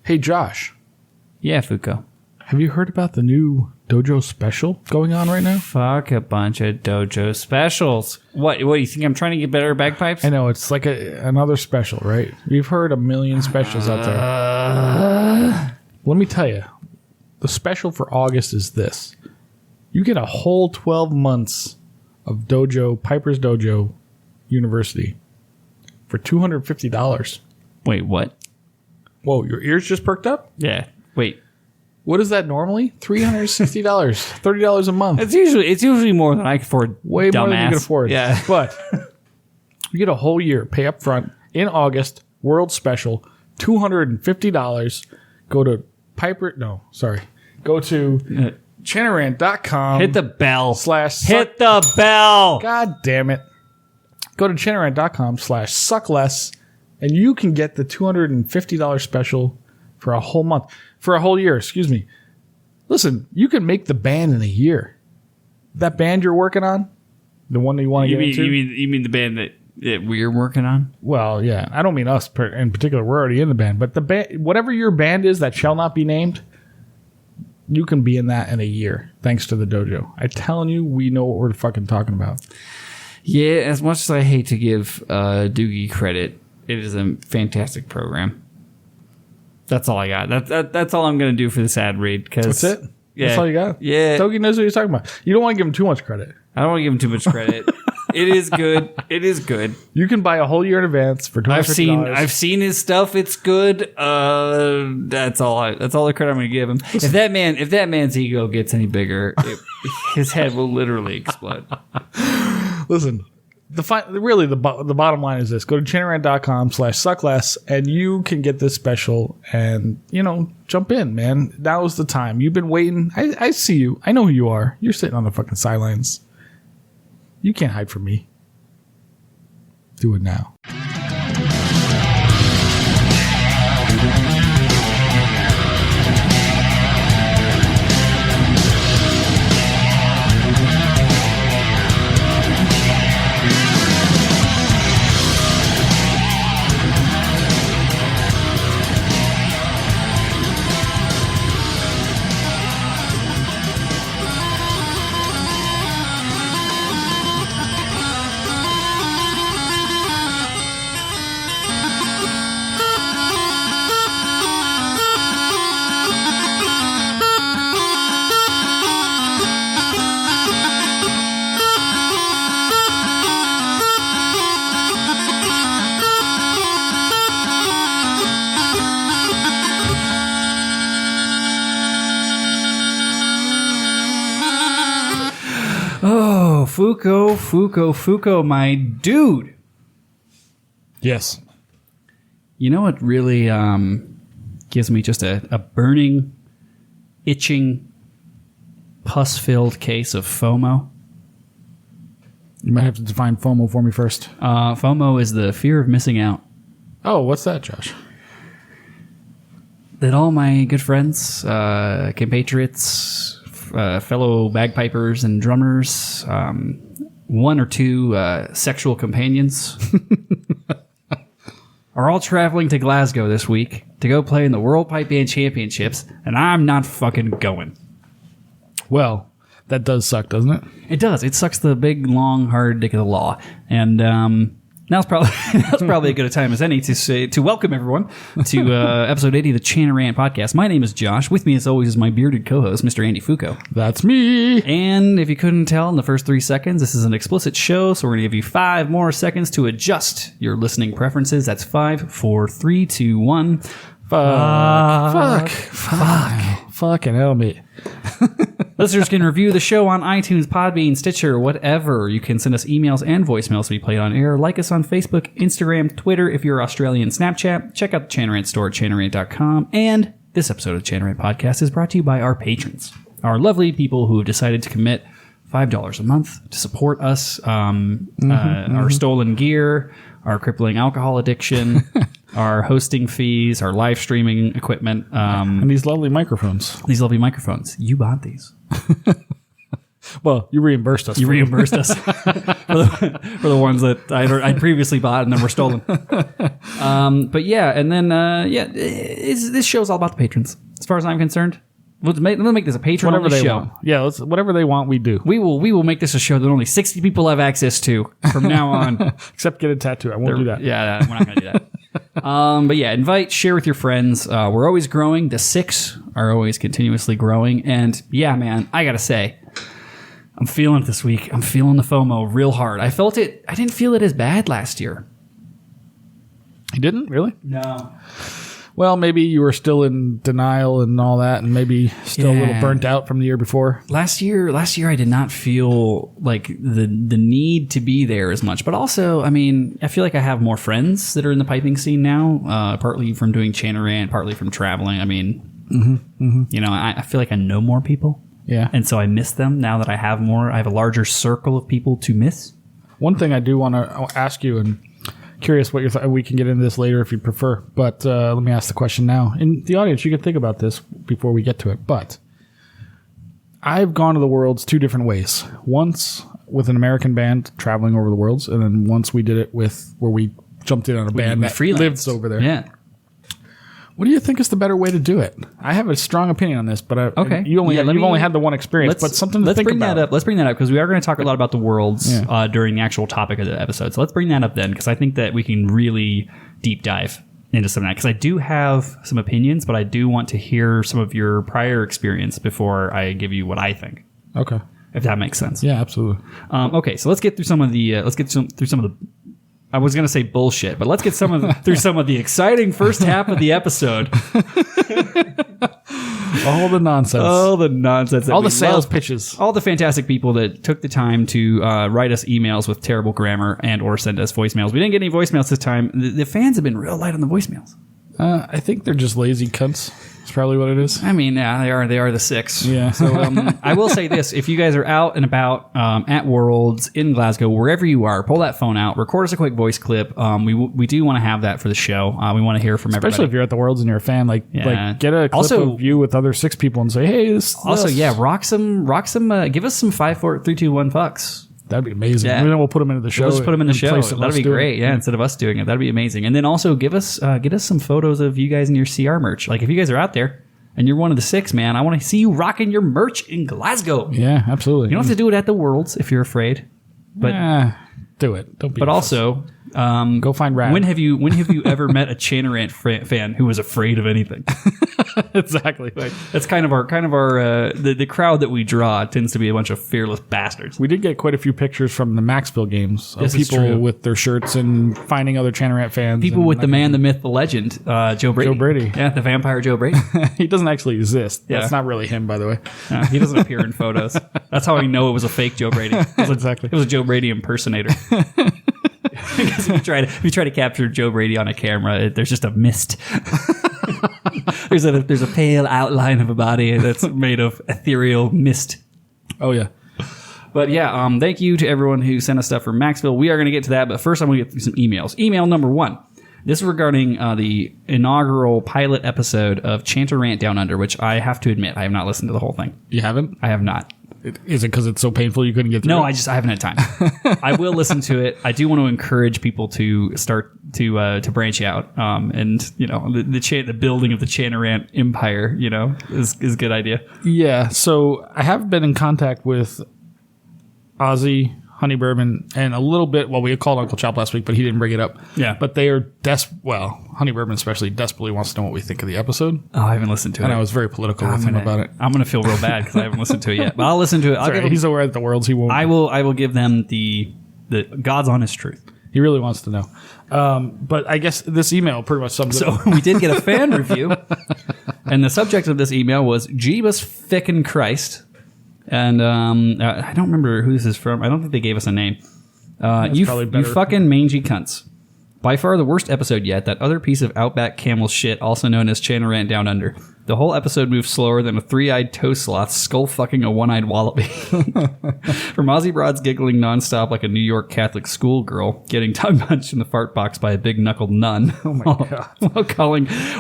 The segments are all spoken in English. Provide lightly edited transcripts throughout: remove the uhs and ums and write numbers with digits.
Hey, Josh. Yeah, Fuko. Have you heard about the new dojo special going on right now? Fuck a bunch of dojo specials. What do you think? I'm trying to get better bagpipes? I know, it's like another special, right? You've heard a million specials out there. Let me tell you, the special for August is this. You get a whole 12 months of Piper's Dojo University for $250. Wait, what? Whoa, your ears just perked up? Yeah. Wait. What is that normally? $360, $30 a month. It's usually more than I can afford. Way dumbass. more than you can afford. Yeah. But you get a whole year. Pay up front in August. World special. $250. Go to Go to Chanarant.com. Hit the bell. Hit the bell. God damn it. Go to Chanarant.com/suckless and you can get the $250 special for a whole month. For a whole year, excuse me. Listen, you can make the band in a year. That band you're working on, the one that you want to get into. You mean the band that we're working on? Well, yeah. I don't mean us in particular. We're already in the band. But the band, whatever your band is that shall not be named, you can be in that in a year, thanks to the dojo. I'm telling you, we know what we're fucking talking about. Yeah, as much as I hate to give Doogie credit, it is a fantastic program. That's all I got. That's all I'm going to do for this ad read. That's it? Yeah. That's all you got? Yeah. Doogie knows what he's talking about. You don't want to give him too much credit. I don't want to give him too much credit. It is good. It is good. You can buy a whole year in advance for $250. I've seen his stuff. It's good. That's all the credit I'm going to give him. If that man's ego gets any bigger, his head will literally explode. Listen, the bottom line is this. Go to Chanarant.com/suckless and you can get this special and, jump in, man. Now is the time. You've been waiting. I see you. I know who you are. You're sitting on the fucking sidelines. You can't hide from me. Do it now. Oh, Fuko, my dude. Yes. You know what really gives me just a burning, itching, pus-filled case of FOMO? You might have to define FOMO for me first. FOMO is the fear of missing out. Oh, what's that, Josh? That all my good friends, compatriots, fellow bagpipers and drummers, one or two sexual companions are all traveling to Glasgow this week to go play in the World Pipe Band Championships, and I'm not fucking going. Well, that does suck, doesn't it? It does. It sucks the big, long, hard dick of the law. And now's probably a good a time as any to welcome everyone to episode 80 of the Chanarant podcast. My name is Josh. With me, as always, is my bearded co-host, Mr. Andy Fuko. That's me. And if you couldn't tell in the first 3 seconds, this is an explicit show, so we're going to give you 5 more seconds to adjust your listening preferences. That's 5, 4, 3, 2, 1. Fucking hell, me. Listeners can review the show on iTunes, Podbean, Stitcher, whatever. You can send us emails and voicemails to be played on air. Like us on Facebook, Instagram, Twitter. If you're Australian, Snapchat. Check out the Chanarant store at Chanarant.com. And this episode of the Chanarant Podcast is brought to you by our patrons, our lovely people who have decided to commit $5 a month to support us, our stolen gear, our crippling alcohol addiction, our hosting fees, our live streaming equipment. And these lovely microphones. You bought these. Well, you reimbursed us. You reimbursed us for the ones that I'd previously bought and then were stolen. But yeah, and then this show's all about the patrons. As far as I'm concerned, let's make this a patron Whatever they show. want. Yeah, whatever they want, we do. We will make this a show that only 60 people have access to from now on. Except get a tattoo. I won't do that. Yeah, we're not going to do that. But yeah, invite, share with your friends. We're always growing. The 6 are always continuously growing. And yeah, man, I got to say, I'm feeling it this week. I'm feeling the FOMO real hard. I felt it. I didn't feel it as bad last year. You didn't? Really? No. Well, maybe you were still in denial and all that, and maybe still a little burnt out from the year before. Last year, I did not feel like the need to be there as much. But also, I mean, I feel like I have more friends that are in the piping scene now, partly from doing Chanarant, partly from traveling. I mean, you know, I feel like I know more people. Yeah. And so I miss them now that I have more. I have a larger circle of people to miss. One thing I do want to ask you, and curious what your we can get into this later if you prefer, but let me ask the question now. In the audience, you can think about this before we get to it, but I've gone to the worlds 2 different ways. Once with an American band traveling over the worlds, and then once we did it with where we jumped in on a band that lives over there. Yeah. What do you think is the better way to do it? I have a strong opinion on this, but okay. You've only had the one experience, but something to think about. Let's bring that up because we are going to talk a lot about the worlds during the actual topic of the episode. So let's bring that up then, because I think that we can really deep dive into some of that. Because I do have some opinions, but I do want to hear some of your prior experience before I give you what I think. Okay, if that makes sense. Yeah, absolutely. Okay, so let's get through some of the. Through some of the. I was going to say bullshit, but let's get through some of the exciting first half of the episode. All the nonsense. All the nonsense. All the sales pitches. All the fantastic people that took the time to write us emails with terrible grammar and or send us voicemails. We didn't get any voicemails this time. The fans have been real light on the voicemails. I think they're just lazy cunts. That's probably what it is. I mean, yeah, they are the 6. Yeah. So I will say this: if you guys are out and about at Worlds in Glasgow, wherever you are, pull that phone out, record us a quick voice clip. We do want to have that for the show. We want to hear from everybody. Especially if you're at the Worlds and you're a fan, like get a clip of you with other 6 people and say, hey, this. Rock some. Give us some 5, 4, 3, 2, 1 fucks. That'd be amazing. Yeah. And then we'll put them into the show. Let's put them in the show. That'd be great. Yeah, instead of us doing it, that'd be amazing. And then also get us some photos of you guys in your CR merch. Like if you guys are out there and you're one of the 6, man, I want to see you rocking your merch in Glasgow. Yeah, absolutely. You don't have to do it at the Worlds if you're afraid, but do it. Don't be. But also, go find Rad. When have you ever met a Chanarant fan who was afraid of anything? Exactly. That's kind of our the crowd that we draw tends to be a bunch of fearless bastards. We did get quite a few pictures from the Maxville games of people with their shirts and finding other Chanarant fans. People with the man, the myth, the legend, Joe Brady. Joe Brady. Yeah, the vampire Joe Brady. He doesn't actually exist. Yeah. That's not really him, by the way. No, he doesn't appear in photos. That's how I know it was a fake Joe Brady. Exactly. It was a Joe Brady impersonator. Because if you try to capture Joe Brady on a camera, there's just a mist. there's a pale outline of a body that's made of ethereal mist. Oh yeah. But yeah, thank you to everyone who sent us stuff from Maxville. We are going to get to that, but first I'm going to get through some emails. Email number 1. This is regarding the inaugural pilot episode of Chantarant Down Under, which I have to admit I have not listened to the whole thing. You haven't? I have not. Is it because it's so painful you couldn't get through it? No, I haven't had time. I will listen to it. I do want to encourage people to start to branch out. And you know, the building of the Chanarant empire, you know, is a good idea. Yeah. So I have been in contact with Ozzy, Honey Bourbon, and a little bit. Well, we had called Uncle Chop last week, but he didn't bring it up. Yeah. But they are Honey Bourbon especially desperately wants to know what we think of the episode. Oh, I haven't listened to it. And I was very political with him about it. I'm going to feel real bad because I haven't listened to it yet. But I'll listen to it. He's aware that the Worlds. He won't. I will give them the God's honest truth. He really wants to know. But I guess this email pretty much sums it up. So we did get a fan review, and the subject of this email was Jeebus Fickin' Christ. And I don't remember who this is from. I don't think they gave us a name. You fucking mangy cunts. By far the worst episode yet, that other piece of Outback camel shit, also known as Chanarant Down Under. The whole episode moves slower than a 3-eyed toast sloth skull-fucking a 1-eyed wallaby. From Aussie broads giggling nonstop like a New York Catholic schoolgirl, getting tongue-punched in the fart box by a big-knuckled nun. Oh my God.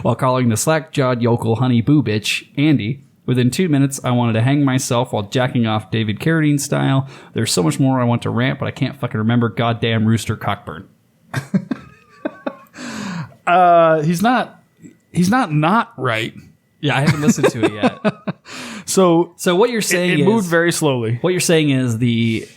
while calling the slack-jawed yokel honey boo bitch, Andy, Within 2 minutes, I wanted to hang myself while jacking off David Carradine style. There's so much more I want to rant, but I can't fucking remember. Goddamn Rooster Cockburn. He's not right. Yeah, I haven't listened to it yet. So what you're saying it moved very slowly. What you're saying is the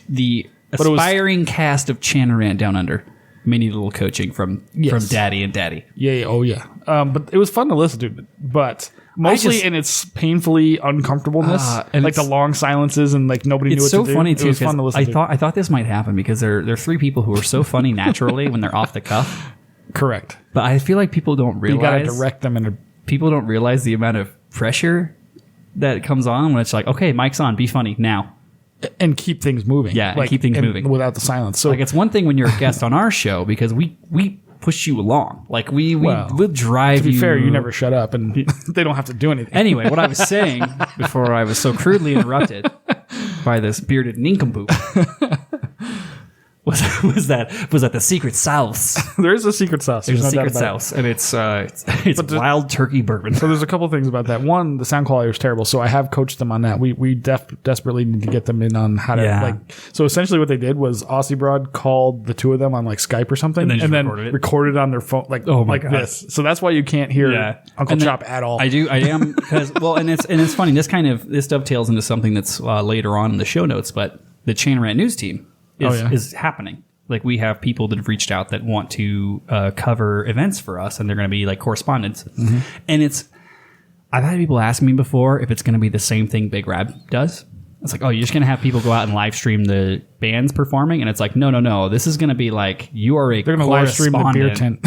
aspiring cast of Chanarant Down Under may need a little coaching from Daddy and Daddy. Yeah. Oh yeah. But it was fun to listen to. But mostly in its painfully uncomfortableness, and like the long silences and like nobody knew what to do. It's so funny too. It was fun to listen to. I thought this might happen because they're three people who are so funny naturally when they're off the cuff. Correct. But I feel like people don't realize. You got to direct them in a. People don't realize the amount of pressure that comes on when it's like, okay, mic's on, be funny now. And keep things moving. Yeah, and keep things moving. Without the silence. So like it's one thing when you're a guest on our show because we push you along. Like we'll drive you. To be fair, you never shut up and they don't have to do anything. Anyway, what I was saying before I was so crudely interrupted by this bearded nincompoop was that the secret sauce. There is a secret sauce. There's a secret sauce, and it's wild turkey bourbon. So there's a couple things about that. One, the sound quality was terrible, so I have coached them on that. We desperately need to get them in on how to like. So essentially, what they did was Aussie Broad called the two of them on like Skype or something, and then recorded on their phone like this. So that's why you can't hear Uncle Chop at all. I am because and it's funny. This dovetails into something that's later on in the show notes, but the Chanarant News team. Is happening. Like we have people that have reached out that want to cover events for us, and they're going to be like correspondents. Mm-hmm. And I've had people ask me before if it's going to be the same thing Big Rab does. It's like, oh, you're just going to have people go out and live stream the bands performing, and it's like, no. This is going to be like you are a. They're going to live stream the beer tent.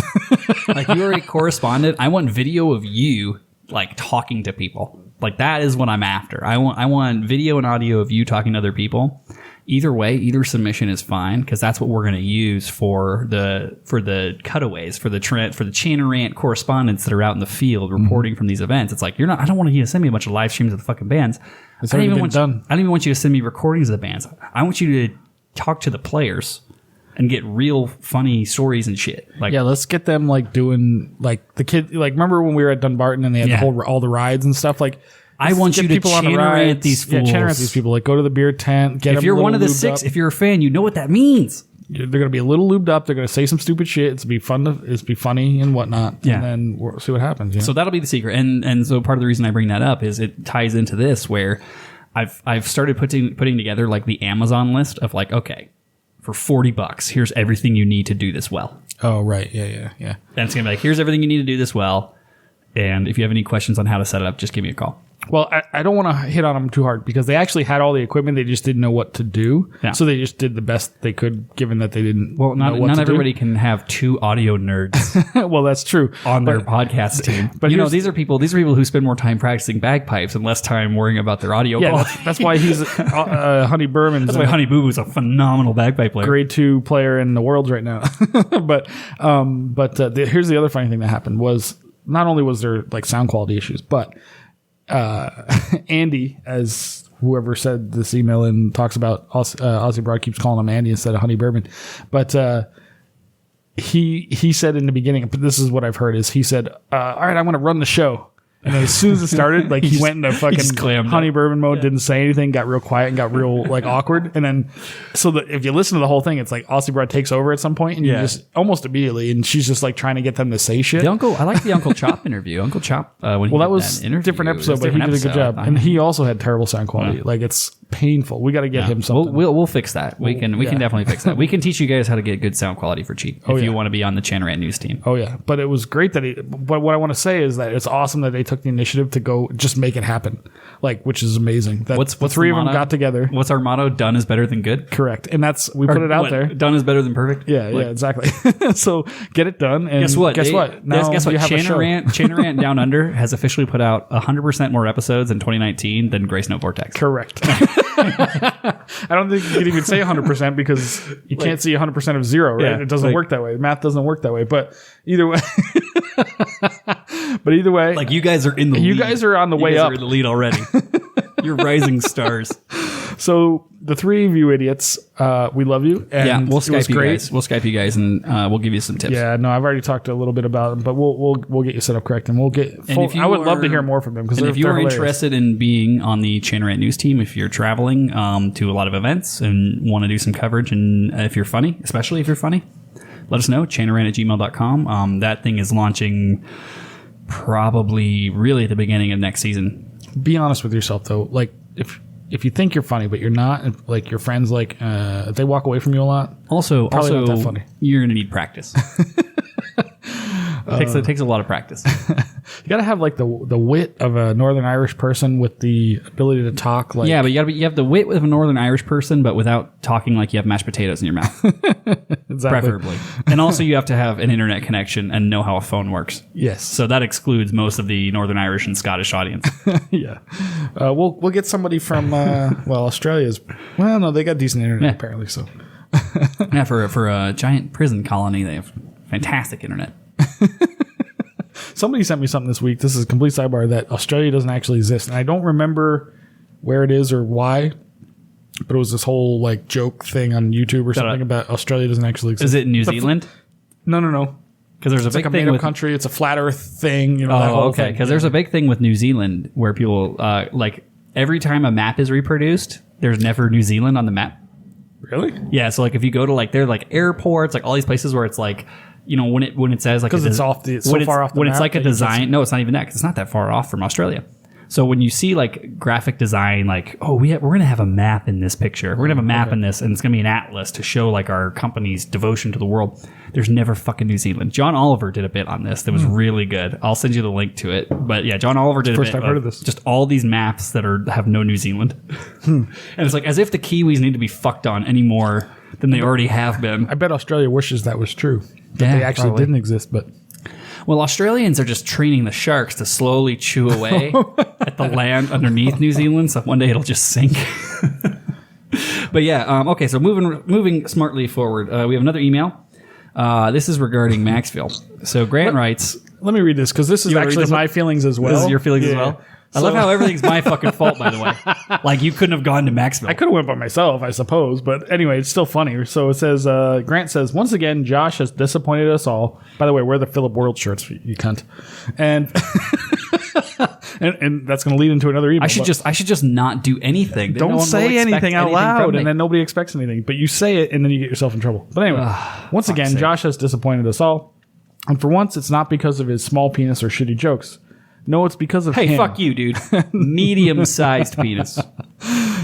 Like you are a correspondent. I want video of you like talking to people. Like that is what I'm after. I want video and audio of you talking to other people. Either way, either submission is fine because that's what we're going to use for the cutaways for the Chanarant correspondents that are out in the field reporting from these events. It's like I don't want you to send me a bunch of live streams of the fucking bands. I don't even want you to send me recordings of the bands. I want you to talk to the players and get real funny stories and shit. Like, let's get them like doing like the kid. Like, remember when we were at Dunbarton and they had all the rides and stuff like. I want you to Chanarant these fools. Yeah, Chanarant these people. Like, go to the beer tent. If you're one of the six, if you're a fan, you know what that means. They're going to be a little lubed up. They're going to say some stupid shit. It's be fun. It's be funny and whatnot. Yeah. And then we'll see what happens. Yeah? So that'll be the secret. And so part of the reason I bring that up is it ties into this where I've started putting together like the Amazon list of like, okay, for $40, here's everything you need to do this well. Oh, right. Yeah. And it's going to be like, here's everything you need to do this well. And if you have any questions on how to set it up, just give me a call. Well, I don't want to hit on them too hard because they actually had all the equipment. They just didn't know what to do. Yeah. So they just did the best they could, given that they didn't know what to do. Not everybody can have two audio nerds. Well, that's true. On their podcast team. But these are people who spend more time practicing bagpipes and less time worrying about their audio quality. That's why he's Honey Berman. That's why Honey Boo Boo's a phenomenal bagpipe player. Grade 2 player in the world right now. But here's the other funny thing that happened was not only was there like sound quality issues, but Andy, as whoever said this email and talks about Aussie Broad keeps calling him Andy instead of Honey Bourbon, but he said in the beginning, but this is what I've heard is he said, all right, I'm going to run the show. And then as soon as it started, like he went into fucking Honey Bourbon mode, didn't say anything, got real quiet and got real like awkward. And then, if you listen to the whole thing, it's like Aussie Broad takes over at some point and you just almost immediately, and she's just like trying to get them to say shit. I like the Uncle Chop interview. Uncle Chop, that was a different episode, but he did a good job. And he also had terrible sound quality. Like it's painful. We got to get him something. We'll fix that. We can definitely fix that. We can teach you guys how to get good sound quality for cheap if you want to be on the Chanarant News team. Oh yeah, but it was great that but what I want to say is that it's awesome that they took the initiative to go just make it happen, like, which is amazing. That what's the three of them got together. What's our motto? Done is better than good. Correct, and we put it out there. Done is better than perfect. Yeah, exactly. So get it done. And guess what? Now guess what? Chanarant Down Under has officially put out 100% more episodes in 2019 than Grace Note Vortex. Correct. I don't think you can even say 100% because you can't see 100% of zero, right? It doesn't work that way. Math doesn't work that way. But either way, like you guys are in the lead. You guys are on the way up. You're in the lead already. You're rising stars. So the three of you idiots, we love you. And we'll it was Skype you great. guys. We'll Skype you guys, and we'll give you some tips. Yeah, no, I've already talked a little bit about them, but we'll get you set up correct, and we'll get. I would love to hear more from them because if you are interested in being on the Chain Rant News team, if you're traveling to a lot of events and want to do some coverage, and if you're funny, especially if you're funny, let us know. chainrant@gmail.com. That thing is launching probably really at the beginning of next season. Be honest with yourself though, like if you think you're funny but you're not, like your friends, like if they walk away from you a lot, Also, not that funny. You're gonna need practice. It takes a lot of practice. You got to have like the wit of a Northern Irish person with the ability to talk. Like, Yeah, but you have the wit of a Northern Irish person, but without talking like you have mashed potatoes in your mouth, exactly. preferably. And also, you have to have an internet connection and know how a phone works. Yes. So that excludes most of the Northern Irish and Scottish audience. Yeah. We'll get somebody from Australia's. Well, no, they got decent internet apparently. So Yeah, for a giant prison colony, they have fantastic internet. somebody sent me something this week. This is a complete sidebar that Australia doesn't actually exist, and I don't remember where it is or why. But it was this whole like joke thing on YouTube or something about Australia doesn't actually exist. Is it New Zealand? No. Because there's a It's big like a thing made-up with country. It's a flat Earth thing. You know, that Oh, whole okay. thing. Because there's a big thing with New Zealand where people like every time a map is reproduced, there's never New Zealand on the map. Really? Yeah. So like if you go to like they're like airports, like all these places where it's like, you know, when it says like because it's off the when far off the when map it's like a that you design. No, it's not even that. 'Cause it's not that far off from Australia. So when you see like graphic design, like, oh, we're going to have a map in this picture. We're going to have a map in this, and it's going to be an atlas to show like our company's devotion to the world. There's never fucking New Zealand. John Oliver did a bit on this that was really good. I'll send you the link to it. But yeah, John Oliver did a bit. First I've heard of this. Just all these maps that have no New Zealand. And it's like as if the Kiwis need to be fucked on any more than they already have been. I bet Australia wishes that was true. That Yeah, they actually probably. didn't exist, but Well, Australians are just training the sharks to slowly chew away at the land underneath New Zealand, so one day it'll just sink. But yeah, okay. So moving smartly forward, we have another email. This is regarding Maxville. So Grant writes, let me read this because this is You wanna read actually this my feelings as well. "This is your feelings as Yeah. well." I love how everything's my fucking fault. By the way, like you couldn't have gone to Maxville. I could have went by myself, I suppose, but anyway, it's still funny. So it says, Grant says, once again, Josh has disappointed us all. By the way, wear the Philip World shirts, you cunt. And and that's going to lead into another email. I should just not do anything. Then no Don't one will say expect anything out from loud, me. and then nobody expects anything. But you say it, and then you get yourself in trouble. But anyway, once again, sake. Josh has disappointed us all. And for once, it's not because of his small penis or shitty jokes. No, it's because of him. Hey, fuck you, dude. Medium-sized penis.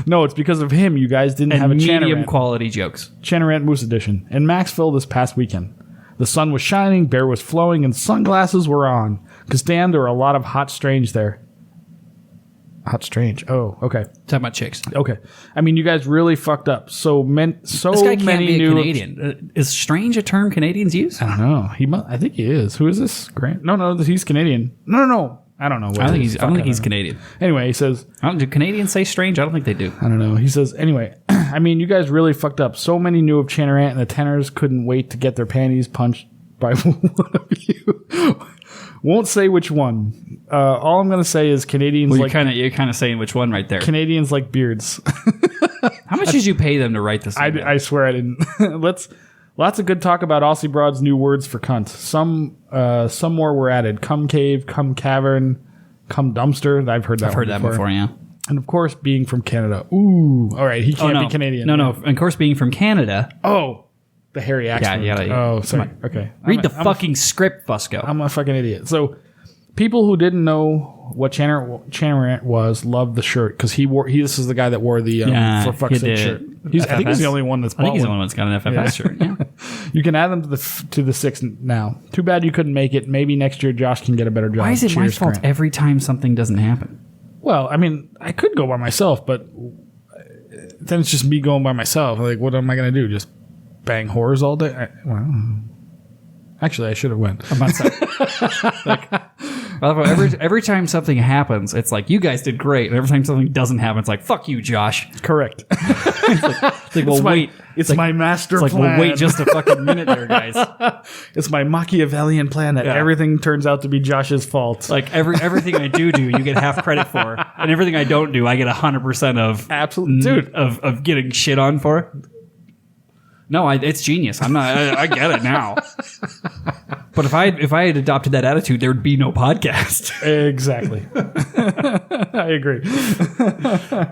No, it's because of him. You guys didn't have a Medium Chanarant. quality jokes. Chanarant Moose Edition in Maxville this past weekend. The sun was shining, beer was flowing, and sunglasses were on. Because, damn, there were a lot of hot strange there. Hot strange. Oh, okay. Talking about chicks. Okay. I mean, you guys really fucked up. So This guy can't many be a new Canadian. Is strange a term Canadians use? I don't know. I think he is. Who is this? Grant? No, he's Canadian. No. I don't know. I don't think he's Canadian. Anyway, he says, Do Canadians say strange? I don't think they do. I don't know. He says, anyway, I mean, you guys really fucked up. So many knew of Chanarant, and the tenors couldn't wait to get their panties punched by one of you. Won't say which one. All I'm going to say is Canadians Well, like you're kind of saying which one right there. Canadians like beards. How much did you pay them to write this? I swear I didn't. Lots of good talk about Aussie Broad's new words for cunt. Some more were added. Cum cave, cum cavern, cum dumpster. I've heard that before, yeah. And of course, being from Canada. Ooh, all right. He can't be Canadian. No. Of course, being from Canada. Oh, the hairy accent. Yeah. Oh, sorry. Okay. Read the fucking script, Fusco. I'm a fucking idiot. So, people who didn't know what Chanarant was loved the shirt because this is the guy that wore the for fuck's sake shirt. I think he's the only one that's bought I think he's the one. only one that's got an FFS shirt. Yeah. You can add them to the 6 now. Too bad you couldn't make it. Maybe next year Josh can get a better job. Why is it my Cheers, fault Grant. every time something doesn't happen? Well, I mean, I could go by myself, but then it's just me going by myself. Like, what am I going to do? Just bang whores all day? Actually, I should have went. I'm not saying. Every time something happens, it's like, you guys did great. And every time something doesn't happen, it's like, fuck you, Josh. Correct. It's like, well, wait. It's my master plan. It's like, well, wait just a fucking minute there, guys. It's my Machiavellian plan that everything turns out to be Josh's fault. Like, everything I do, you get half credit for. And everything I don't do, I get 100% of... Absolutely. Dude. Of getting shit on for. No, it's genius. I get it now. But if I had adopted that attitude, there would be no podcast. Exactly. I agree.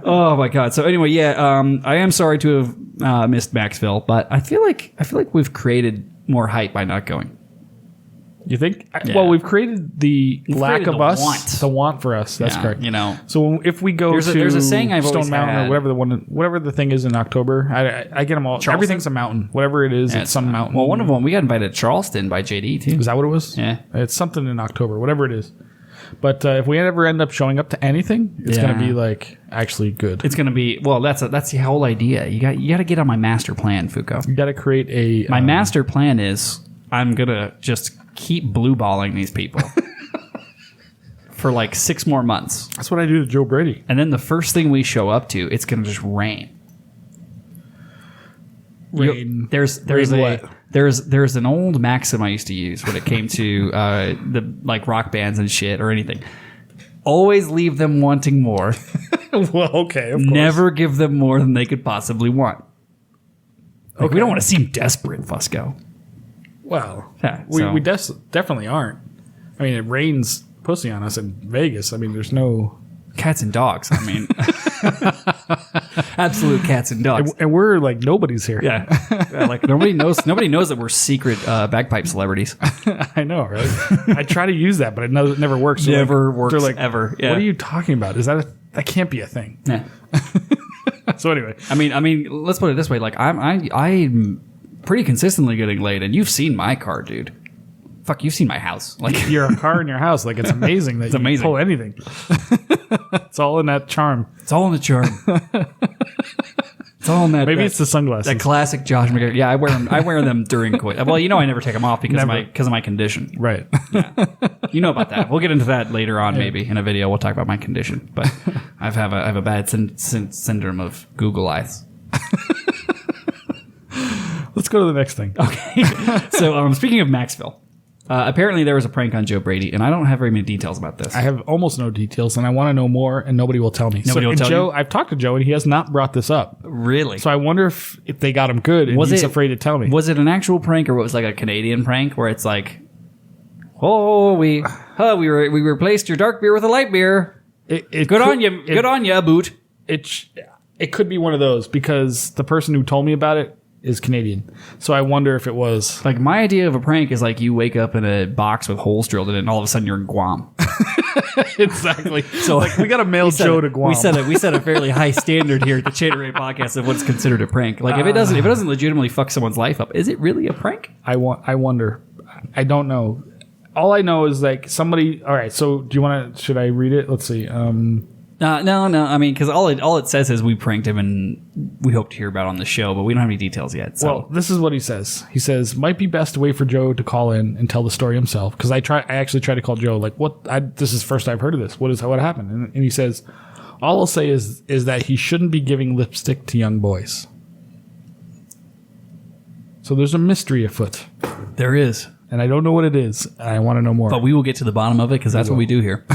Oh my god. So anyway, I am sorry to have missed Maxville, but I feel like we've created more hype by not going. You think? Yeah. Well, we've created the lack of us, the want for us. That's correct. You know. So if we go there's a saying I've Stone always Mountain had. or whatever the thing is in October, I get them all. Charleston? Everything's a mountain. Whatever it is, it's some mountain. Well, one of them we got invited to Charleston by JD too. Is that what it was? Yeah. It's something in October, whatever it is. But if we ever end up showing up to anything, it's going to be like actually good. It's going to be that's the whole idea. You got to get on my master plan, Fuko. You got to create a. My master plan is I'm gonna just keep blue balling these people for like 6 more months. That's what I do to Joe Brady. And then the first thing we show up to, it's gonna just rain. There's an old maxim I used to use when it came to the like rock bands and shit or anything. Always leave them wanting more. Well, okay, of course. Never give them more than they could possibly want. Like, we don't want to seem desperate, Fusco. Well, Yeah, we definitely aren't. I mean, it rains pussy on us in Vegas. I mean, there's no... Cats and dogs. I mean, absolute cats and dogs. And we're like nobody's here. Yeah, like nobody knows that we're secret bagpipe celebrities. I know, right? I try to use that, but it never works. So Never works they're like, ever. Yeah. What are you talking about? Is that that can't be a thing? Yeah. So anyway, I mean, let's put it this way: like I'm pretty consistently getting laid, and you've seen my car, dude. Fuck, you've seen my house. Like your car in your house, like it's amazing that you amazing. pull anything. It's all in that charm. It's all in the charm. It's all in that. Maybe it's the sunglasses. That classic Josh McGarry. Yeah, I wear them during coit. Well, I never take them off because of my condition. Right. Yeah. You know about that. We'll get into that later on, maybe in a video. We'll talk about my condition. But I have a bad syndrome of Google eyes. Let's go to the next thing. Okay. So speaking of Maxville. Apparently there was a prank on Joe Brady, and I don't have very many details about this. I have almost no details, and I want to know more, and nobody will tell me. Nobody will tell you? I've talked to Joe, and he has not brought this up. Really? So I wonder if they got him good, and he's afraid to tell me. Was it an actual prank, or was it like a Canadian prank where it's like, oh, we replaced your dark beer with a light beer. Good on you, boot. It could be one of those, because the person who told me about it is Canadian. So I wonder if it was... Like, my idea of a prank is like you wake up in a box with holes drilled in it and all of a sudden you're in Guam. Exactly. So like, we got to mail Joe to Guam. We set a fairly high standard here at the Chatter Podcast of what's considered a prank. Like, if it doesn't legitimately fuck someone's life up, is it really a prank? I wonder. I don't know. All I know is like somebody... All right, so do you want to... Should I read it? Let's see. No. I mean, because all it says is we pranked him and we hope to hear about it on the show, but we don't have any details yet. So. Well, this is what he says. He says, might be best to wait for Joe to call in and tell the story himself. Because I actually tried to call Joe, like, this is first I've heard of this. What happened? And he says, all I'll say is that he shouldn't be giving lipstick to young boys. So there's a mystery afoot. There is. And I don't know what it is. And I want to know more. But we will get to the bottom of it because that's what we do here.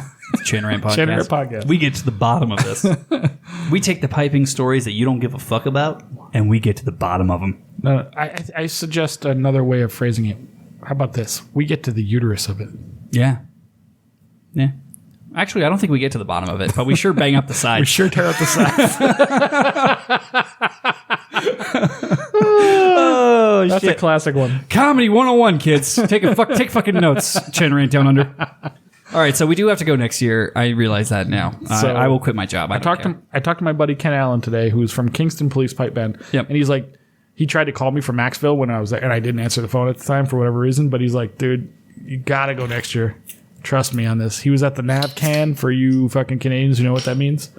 Chanarant Podcast. We get to the bottom of this. We take the piping stories that you don't give a fuck about, and we get to the bottom of them. No, I suggest another way of phrasing it. How about this? We get to the uterus of it. Yeah. Actually, I don't think we get to the bottom of it, but we sure bang up the sides. We sure tear up the sides. Oh, that's shit. a classic one. Comedy 101, kids. Take fucking notes. Chanarant Down Under. All right, so we do have to go next year. I realize that now. So I will quit my job. I talked to my buddy Ken Allen today, who's from Kingston Police Pipe Band. Yep. And he's like, he tried to call me from Maxville when I was there, and I didn't answer the phone at the time for whatever reason. But he's like, dude, you gotta go next year. Trust me on this. He was at the NavCan, for you fucking Canadians who know what that means,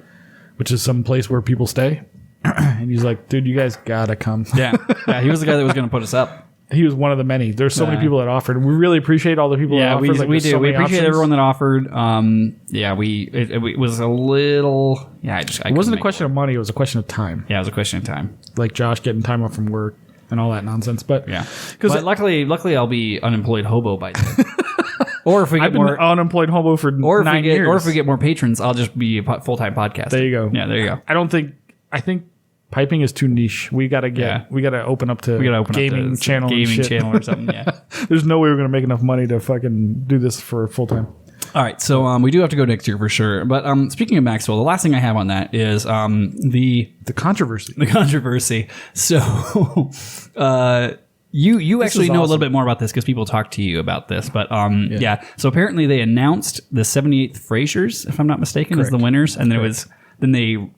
which is some place where people stay. And he's like, dude, you guys gotta come. Yeah. He was the guy that was going to put us up. He was one of the many. There's so many people that offered. We really appreciate all the people that offered. We do. We appreciate everyone that offered. It was a little. Yeah, it wasn't a question of money. It was a question of time. Yeah, it was a question of time. Like Josh getting time off from work and all that nonsense. But yeah, because luckily I'll be unemployed hobo by then. Or if we get I've been unemployed hobo for 9 years. Or if we get more patrons, I'll just be a full-time podcaster. There you go. Yeah, there you go. I think piping is too niche. We gotta open up to gaming channel or something. Yeah. There's no way we're gonna make enough money to fucking do this for full time. All right, so we do have to go next year for sure. But speaking of Maxwell, the last thing I have on that is the controversy. The controversy. So you actually know a little bit more about this because people talk to you about this. But yeah. So apparently they announced the 78th Frasers, if I'm not mistaken, as the winners, and the 78th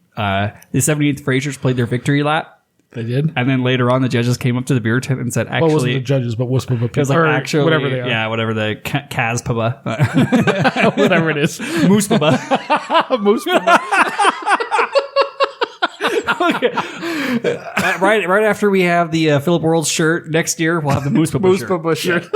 Frasers played their victory lap. They did, and then later on, the judges came up to the beer tent and said, "Actually, it wasn't the judges, but it was like actually whatever they are, whatever the Kaz Paba, whatever it is, Moose Paba, Moose Paba." Okay. Right after we have the Philip World shirt next year, we'll have the Moose Paba shirt.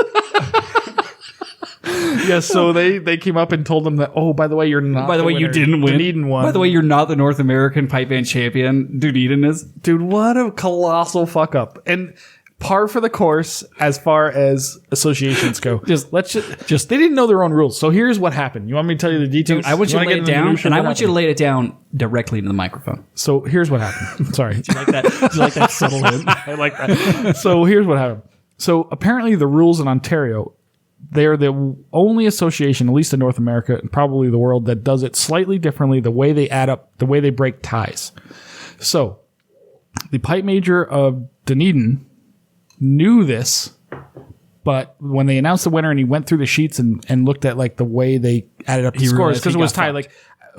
Yes, so they came up and told them that, oh, by the way, you're not. By the way, you didn't win. Dunedin won. By the way, you're not the North American pipe band champion. Dunedin is. Dude, what a colossal fuck up. And par for the course as far as associations go. They didn't know their own rules. So here's what happened. You want me to tell you the details? Dude, I want you to lay it down, and I want you to lay it down directly into the microphone. So here's what happened. Sorry. Do you like that? Do you like that subtle hint? I like that. So here's what happened. So apparently the rules in Ontario, they're the only association, at least in North America and probably the world, that does it slightly differently, the way they add up, the way they break ties. So the pipe major of Dunedin knew this, but when they announced the winner and he went through the sheets and looked at like the way they added up the scores, because it was tied, like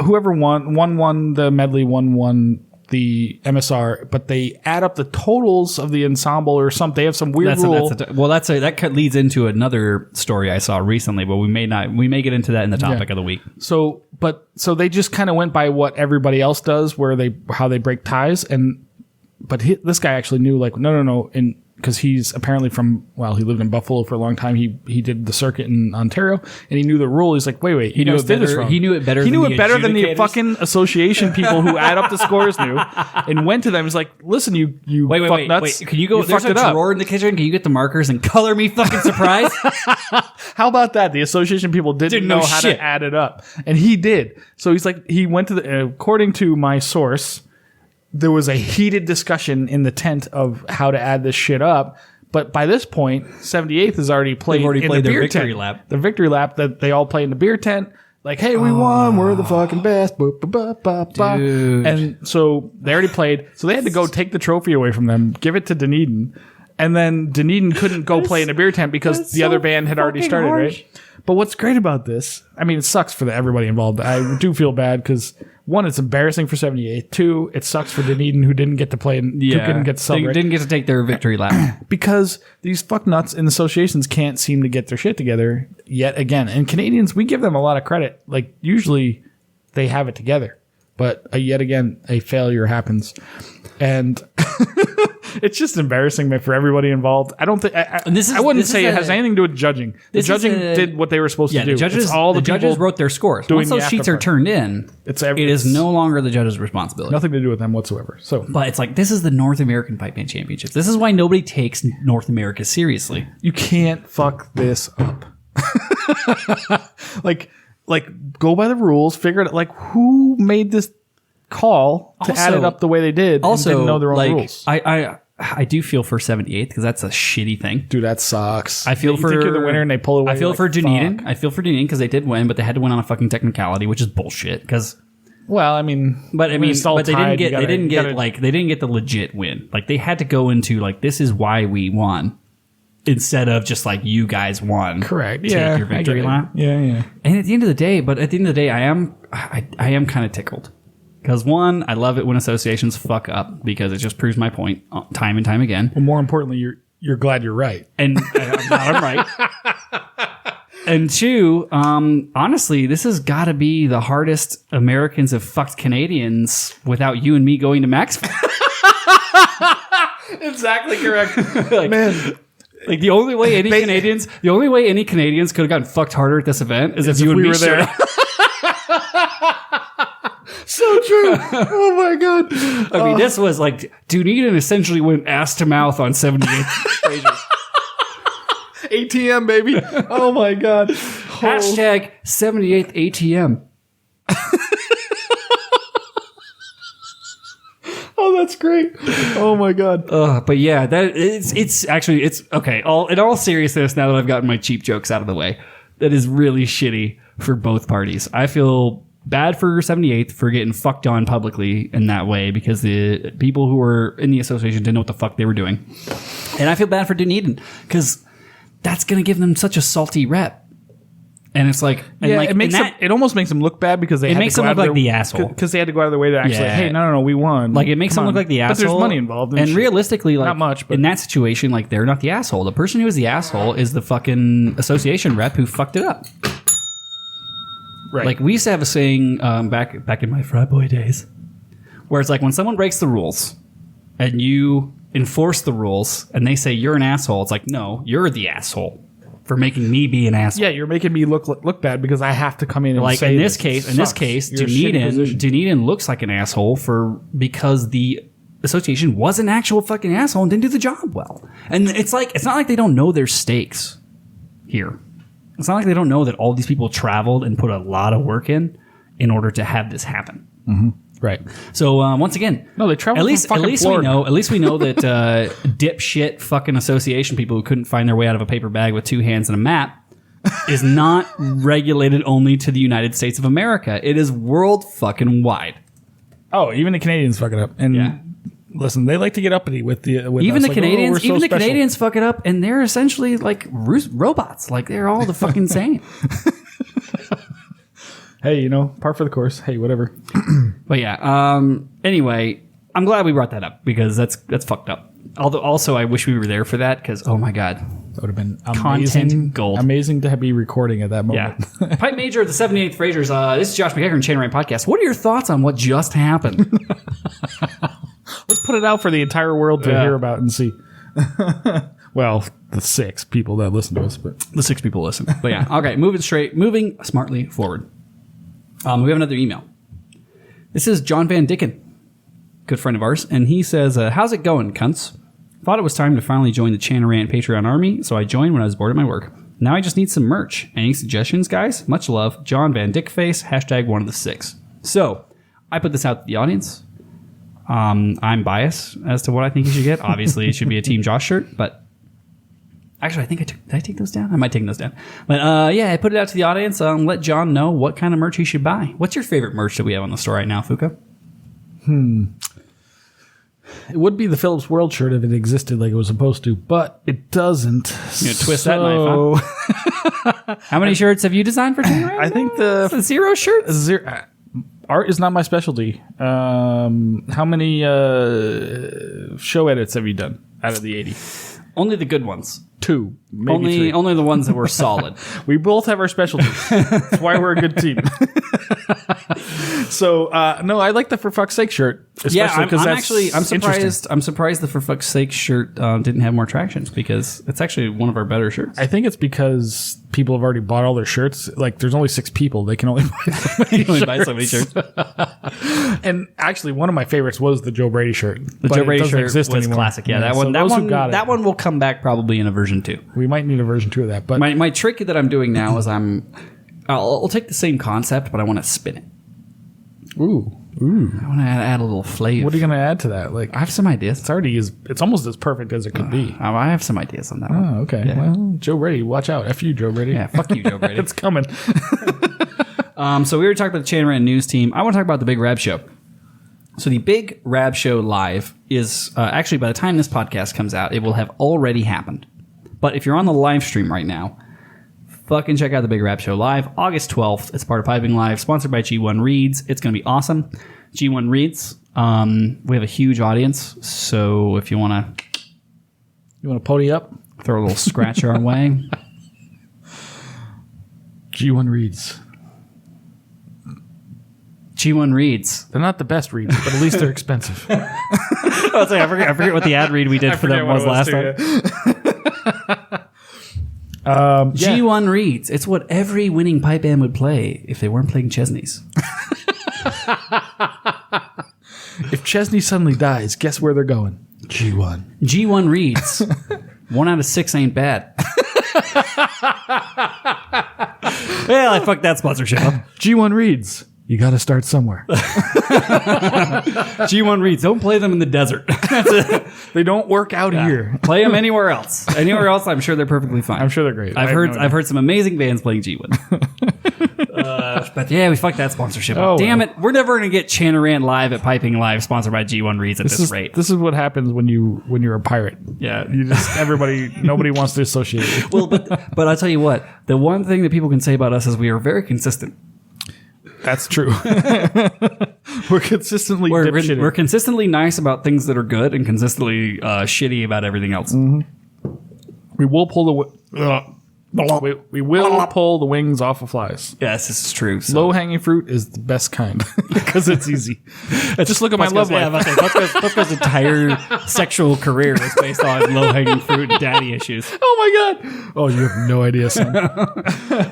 whoever won the medley, won the MSR, but they add up the totals of the ensemble or something. They have some weird rule. That leads into another story I saw recently, but we may get into that in the topic of the week. So they just kind of went by what everybody else does, how they break ties, but this guy actually knew, like, no, and because he's apparently he lived in Buffalo for a long time. He did the circuit in Ontario, and he knew the rule. He's like, wait, he knew it better. He knew it better. He knew it better than the fucking association people who add up the scores knew, and went to them. He's like, listen, you fuck nuts. Wait, can you go? There's a drawer in the kitchen. Can you get the markers and color me fucking surprised? How about that? The association people didn't know how to add it up, and he did. So he's like, he went to according to my source, there was a heated discussion in the tent of how to add this shit up. But by this point, 78th has already played their victory lap. The victory lap that they all play in the beer tent. Like, hey, we won. We're the fucking best. Dude. And so they already played. So they had to go take the trophy away from them, give it to Dunedin. And then Dunedin couldn't go play in a beer tent because the other band had already started, right? But what's great about this, I mean, it sucks for everybody involved. I do feel bad because, one, it's embarrassing for 78. Two, it sucks for Dunedin who didn't get to play and who didn't get to celebrate. They didn't get to take their victory lap. Because these fucknuts in associations can't seem to get their shit together yet again. And Canadians, we give them a lot of credit. Like, usually they have it together. But yet again, a failure happens. And it's just embarrassing for everybody involved. I don't think I wouldn't say it has anything to do with judging. The judging did what they were supposed to do. The judges wrote their scores. Once those sheets are turned in, it is no longer the judge's responsibility. Nothing to do with them whatsoever. But it's like, this is the North American Pipe Band Championships. This is why nobody takes North America seriously. You can't fuck this up. Like, go by the rules, figure it out. Like, who made this call to add it up the way they did and didn't know their own rules? I do feel for 78th because that's a shitty thing. Dude, that sucks. I feel for... You think you're the winner and they pull away. I feel for Dunedin. I feel for Dunedin because they did win, but they had to win on a fucking technicality, which is bullshit. Because... Well, I mean... But they didn't get the legit win. Like, they had to go into, like, this is why we won. Instead of just like, you guys won. Correct. Take your victory lap. Yeah. And at the end of the day, I am kind of tickled. Because one, I love it when associations fuck up because it just proves my point time and time again. Well, more importantly, you're glad you're right. And I'm right. And two, honestly, this has got to be the hardest Americans have fucked Canadians without you and me going to Maxwell. Exactly correct. Man, Like the only way any Canadians could have gotten fucked harder at this event is if you and we me were there. So true. Oh my god. I mean, this was like Dunedin essentially went ass to mouth on 78th Frasers. ATM, baby. Oh my god. Hashtag 78th ATM. Oh, that's great. Oh my god. But yeah, it's okay. In all seriousness, now that I've gotten my cheap jokes out of the way, that is really shitty for both parties. I feel bad for 78th for getting fucked on publicly in that way because the people who were in the association didn't know what the fuck they were doing. And I feel bad for Dunedin because that's going to give them such a salty rep. And it's like, it almost makes them look bad because they makes them look like the asshole because they had to go out of their way to actually, hey, no, we won. Like it makes them look like the asshole. But there's money involved. And realistically, like not much, but in that situation, like they're not the asshole. The person who is the asshole is the fucking association rep who fucked it up. Right. Like we used to have a saying back in my frat boy days, where it's like when someone breaks the rules and you enforce the rules and they say you're an asshole, it's like no, you're the asshole for making me be an asshole. Yeah, you're making me look bad because I have to come in and like say in this case, Dunedin looks like an asshole because the association was an actual fucking asshole and didn't do the job well. And it's not like they don't know their stakes here. It's not like they don't know that all these people traveled and put a lot of work in order to have this happen. Mm-hmm. Right. So once again, no, they traveled. At least we know that dipshit fucking association people who couldn't find their way out of a paper bag with two hands and a map is not regulated only to the United States of America. It is world fucking wide. Oh, even the Canadians fuck it up. And yeah. Listen, they like to get uppity with even us. The Canadians. Even the Canadians fuck it up, and they're essentially like robots. Like they're all the fucking same. Hey, par for the course. Hey, whatever. But yeah. Anyway, I'm glad we brought that up because that's fucked up. Although, also, I wish we were there for that because oh my god, that would have been amazing. Content gold. Amazing to be recording at that moment. Yeah. Pipe Major of the 78th Frasers. This is Josh McEachern and Chain Rant Podcast. What are your thoughts on what just happened? Let's put it out for the entire world to hear about and see. Well, the 6 people that listen to us, but the 6 people listen. But yeah, okay. Moving smartly forward. We have another email. This is John Van Dicken, good friend of ours, and he says, "How's it going, cunts? Thought it was time to finally join the Chanarant Patreon army, so I joined when I was bored at my work. Now I just need some merch. Any suggestions, guys? Much love, John Van Dickface. #one of the 6." So I put this out to the audience. I'm biased as to what I think you should get. Obviously, it should be a Team Josh shirt, but actually, did I take those down? I might take those down. But yeah, I put it out to the audience. Let John know what kind of merch he should buy. What's your favorite merch that we have on the store right now, Fuka? It would be the Phillips World shirt if it existed like it was supposed to, but it doesn't. You twist that knife, huh? How many shirts have you designed for Team? I think the zero shirts. Zero. Art is not my specialty. How many show edits have you done out of the 80? Only the good ones. 2, maybe 3. Only the ones that were solid. We both have our specialties. That's why we're a good team. So no, I like the For Fuck's Sake shirt. Especially I'm surprised the For Fuck's Sake shirt didn't have more traction because it's actually one of our better shirts. I think it's because people have already bought all their shirts. Like there's only 6 people. They can only buy so many shirts. And actually, one of my favorites was the Joe Brady shirt. The Joe Brady shirt was anymore. Classic. Yeah, that one. That one will come back probably in a version 2. We might need a version 2 of that. But my trick that I'm doing now is I'll take the same concept, but I want to spin it. Ooh. I want to add a little flavor. What are you going to add to that? Like I have some ideas. It's almost as perfect as it could be. I have some ideas on that one. Oh, okay. Yeah. Well, Joe Brady, watch out. F you, Joe Brady. Yeah, fuck you, Joe Brady. It's coming. So we were talking about the Chain Rant News team. I want to talk about the Big Rab Show. So the Big Rab Show Live is actually, by the time this podcast comes out, it will have already happened. But if you're on the live stream right now, fucking check out the Big Rab Show Live, August 12th. It's part of Piping Live, sponsored by G1 Reads. It's going to be awesome. G1 Reads. We have a huge audience, so if you want to pony up, throw a little scratch our way. G1 Reads. G1 Reads. They're not the best reads, but at least they're expensive. I forget what the ad read we did for them was last time. G1 reads. It's what every winning pipe band would play if they weren't playing Chesney's. If Chesney suddenly dies, guess where they're going? G1. G1 reads. 1 out of 6 ain't bad. Well, I fucked that sponsorship up. G1 reads. You got to start somewhere. G1 reads. Don't play them in the desert. They don't work out here. Play them anywhere else. Anywhere else, I'm sure they're perfectly fine. I'm sure they're great. I've heard some amazing bands playing G1. But yeah, we fucked that sponsorship up. Damn it. We're never going to get Chanarant Live at Piping Live sponsored by G1 Reads at this rate. This is what happens when you're a pirate. Yeah. You just nobody wants to associate you. Well, but I'll tell you what, the one thing that people can say about us is we are very consistent. That's true. We're consistently dipshitty. We're consistently nice about things that are good and consistently shitty about everything else. Mm-hmm. We will pull the wings off of flies. Yes, this is true. So. Low hanging fruit is the best kind because it's easy. Just look at my love life. Putzko's entire sexual career is based on low hanging fruit and daddy issues. Oh my god! Oh, you have no idea, son.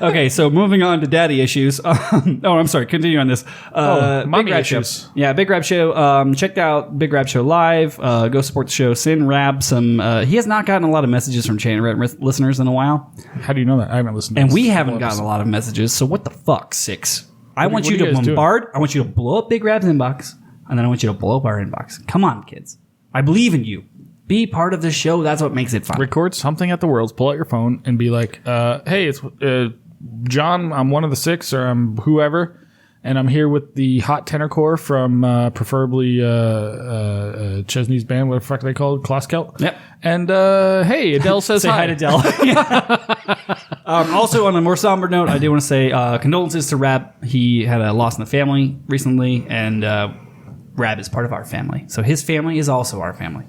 Okay, so moving on to daddy issues. I'm sorry. Continue on this. Mommy Big Rab issues. Show. Yeah, Big Rab Show. Checked out Big Rab Show live. Go support the show. Send Rab some. He has not gotten a lot of messages from Chanarant listeners in a while. How do you know that? I haven't listened to And this we haven't gotten a lot of messages, so what the fuck, Six? I want you to bombard. I want you to blow up Big Rab's inbox, and then I want you to blow up our inbox. Come on, kids. I believe in you. Be part of the show. That's what makes it fun. Record something at the Worlds, pull out your phone, and be like, hey, it's John, I'm one of the 6, or I'm whoever, and I'm here with the hot tenor core from preferably Chesney's band. What the fuck are they called? Kloskelt? Yep. And hey, Adele says Say hi to Adele. Also, on a more somber note, I do want to say condolences to Rab. He had a loss in the family recently, and Rab is part of our family. So his family is also our family.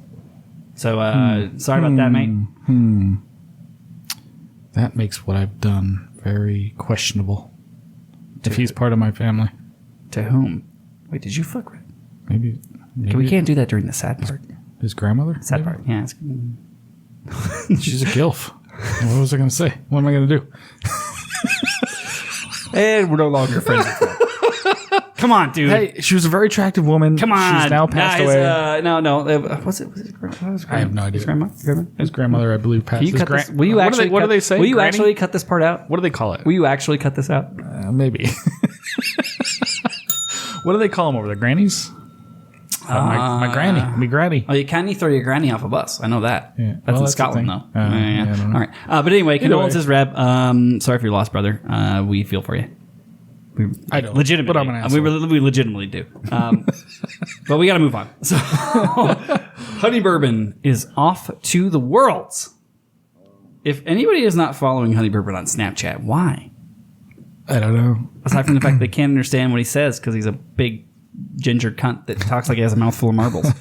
So sorry about that, mate. That makes what I've done very questionable. If he's part of my family. To whom? Wait, did you fuck Rab? Maybe We can't do that during the sad part. His grandmother? Sad part, yeah. She's a gilf. What was I going to say? What am I going to do? And we're no longer friends with her. Come on, dude. Hey, she was a very attractive woman. Come on. She's now passed away. No. Was it his grandma? I have no idea. His grandma? His grandmother, I believe, passed. Will you actually? What do they say? Will you Granny? actually cut this part out? What do they call it? Will you actually cut this out? Maybe. What do they call them over there? Grannies? My granny. Me granny. Oh, you can't throw your granny off a bus. I know that. Yeah. That's in the Scotland, thing. though. I don't know. All right. But anyway, condolences, Reb. Sorry for your loss, brother. We feel for you. I don't. Legitimately. But I'm an asshole. We legitimately do. But we got to move on. So, Honey Bourbon is off to the worlds. If anybody is not following Honey Bourbon on Snapchat, why? I don't know. Aside from the fact they can't understand what he says because he's a big ginger cunt that talks like he has a mouthful of marbles.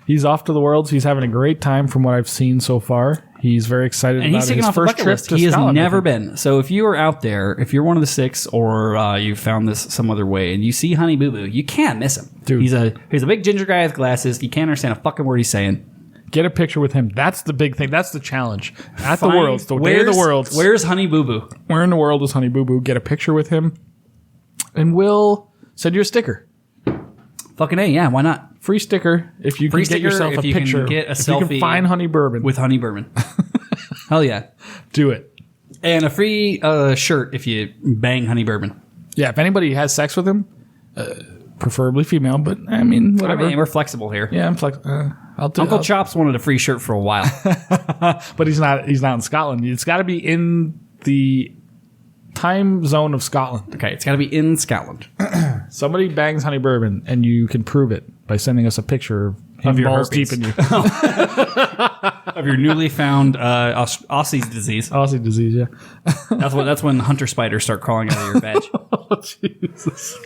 He's off to the worlds. He's having a great time from what I've seen so far. He's very excited and about he's taking his off first a bucket trip list. to He has Scotland, never been. So if you are out there, if you're one of the 6 or you found this some other way and you see Honey Boo Boo, you can't miss him. Dude. He's a big ginger guy with glasses. You can't understand a fucking word he's saying. Get a picture with him. That's the big thing. That's the challenge. At the Worlds, the day of the Worlds. Where's Honey Boo Boo? Where in the world is Honey Boo Boo? Get a picture with him, and we'll send you a sticker. Fucking A, yeah, why not? Free sticker if you can get yourself a picture. Get a if selfie you can find Honey Bourbon. with Honey Bourbon. Hell yeah. Do it. And a free shirt if you bang Honey Bourbon. Yeah, if anybody has sex with him, preferably female, but I mean, whatever. I mean, we're flexible here. Yeah, I'm flexible. Uncle Chops wanted a free shirt for a while. But he's not in Scotland. It's got to be in the time zone of Scotland. Okay, it's got to be in Scotland. Somebody bangs Honey Bourbon, and you can prove it by sending us a picture of him your balls herpes. deep in you. Of your newly found Aussie's disease. Aussie disease, yeah. That's when hunter spiders start crawling out of your veg. Oh, Jesus.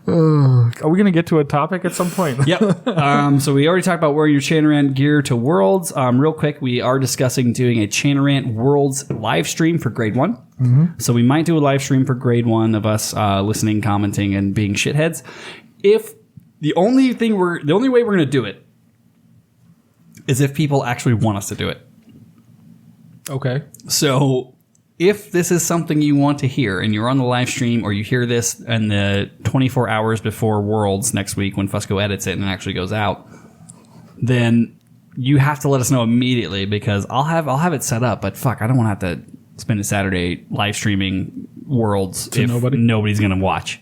Are we going to get to a topic at some point? Yep. So we already talked about wearing your Chanarant gear to Worlds. Real quick, we are discussing doing a Chanarant Worlds live stream for Grade 1. Mm-hmm. So we might do a live stream for Grade 1 of us listening, commenting, and being shitheads. If the only way we're going to do it is if people actually want us to do it. Okay. So if this is something you want to hear and you're on the live stream or you hear this in the 24 hours before Worlds next week when Fusco edits it and it actually goes out, then you have to let us know immediately because I'll have it set up. But fuck, I don't want to have to spend a Saturday live streaming Worlds if nobody's going to watch.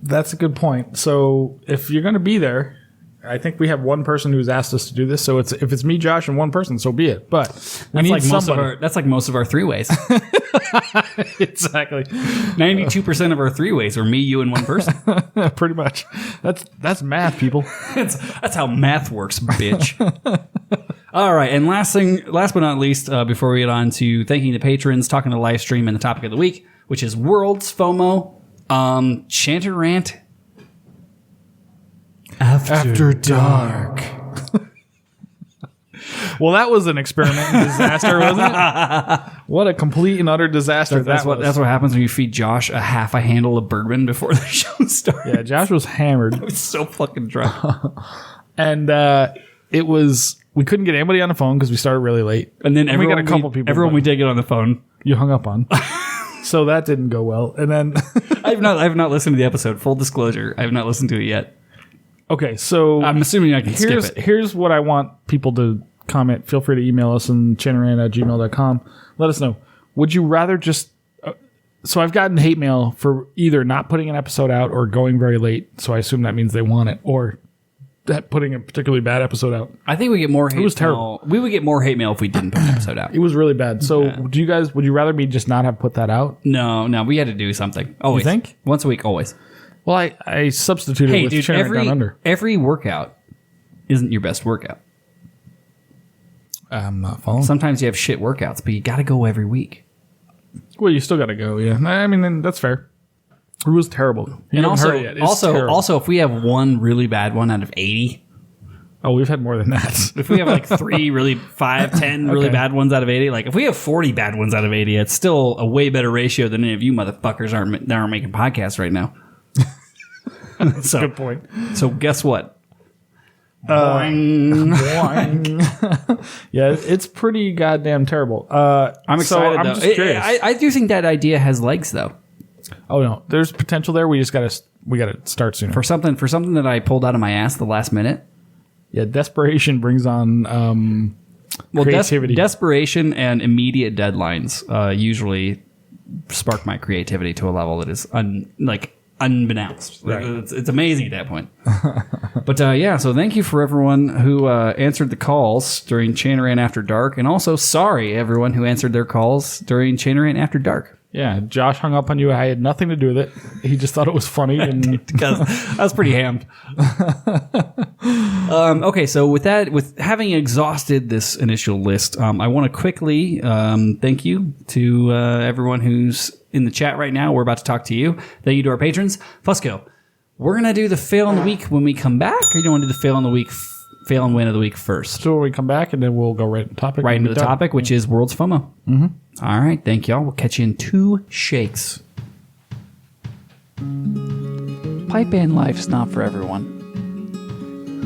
That's a good point. So if you're going to be there, I think we have one person who's asked us to do this. So if it's me, Josh, and one person, so be it. But we need somebody. That's like most of our three-ways. Exactly. 92% of our three-ways are me, you, and one person. Pretty much. That's math, people. That's how math works, bitch. All right, and last but not least, before we get on to thanking the patrons, talking to the live stream, and the topic of the week, which is Worlds FOMO, Chanter Rant After dark. Well, that was an experiment in disaster, wasn't it? What a complete and utter disaster that's what happens when you feed Josh a handle of bourbon before the show starts. Yeah, Josh was hammered. I was so fucking drunk. And we couldn't get anybody on the phone because we started really late. And then we got a couple people. Everyone we did get on the phone, you hung up on. So that didn't go well. And then I've not listened to the episode. Full disclosure, I have not listened to it yet. Okay, so I'm assuming I can skip it. Here's what I want people to comment. Feel free to email us on channeran@gmail.com. Let us know. Would you rather just... so I've gotten hate mail for either not putting an episode out or going very late, so I assume that means they want it, or putting a particularly bad episode out. I think we get more hate mail. It was terrible. We would get more hate mail if we didn't put an episode out. It was really bad. So would you rather me just not have put that out? No, we had to do something. Always. You think? Once a week, always. Well, I substituted with Channeran Down Under. Every workout isn't your best workout. I'm not following. Sometimes you have shit workouts, but you got to go every week. Well, you still got to go, yeah. I mean, then that's fair. It was terrible. And also, if we have one really bad one out of 80. Oh, we've had more than that. If we have like 10 really bad ones out of 80, like if we have 40 bad ones out of 80, it's still a way better ratio than any of you motherfuckers aren't making podcasts right now. That's a good point. So guess what? Boing. Boing. Yeah, it's pretty goddamn terrible. I'm excited, I'm though. just curious. I do think that idea has legs, though. Oh no, there's potential there. We gotta start sooner for something that I pulled out of my ass the last minute. Yeah, desperation brings on creativity. Desperation and immediate deadlines usually spark my creativity to a level that is unbeknownst. Right. It's amazing at that point. But so thank you for everyone who answered the calls during Channeran After Dark, and also sorry everyone who answered their calls during Channeran After Dark. Yeah, Josh hung up on you. I had nothing to do with it. He just thought it was funny, and because I was pretty hammed. Okay, so with having exhausted this initial list, I want to quickly thank you to everyone who's in the chat right now. We're about to talk to you. Thank you to our patrons. Fusco, we're gonna do the fail in the week when we come back, or do you want to do the fail and win of the week first? So when we come back, and then we'll go right into the topic, which is World's FOMO. Mm-hmm. All right, thank y'all. We'll catch you in 2 shakes. Pipe band life's not for everyone,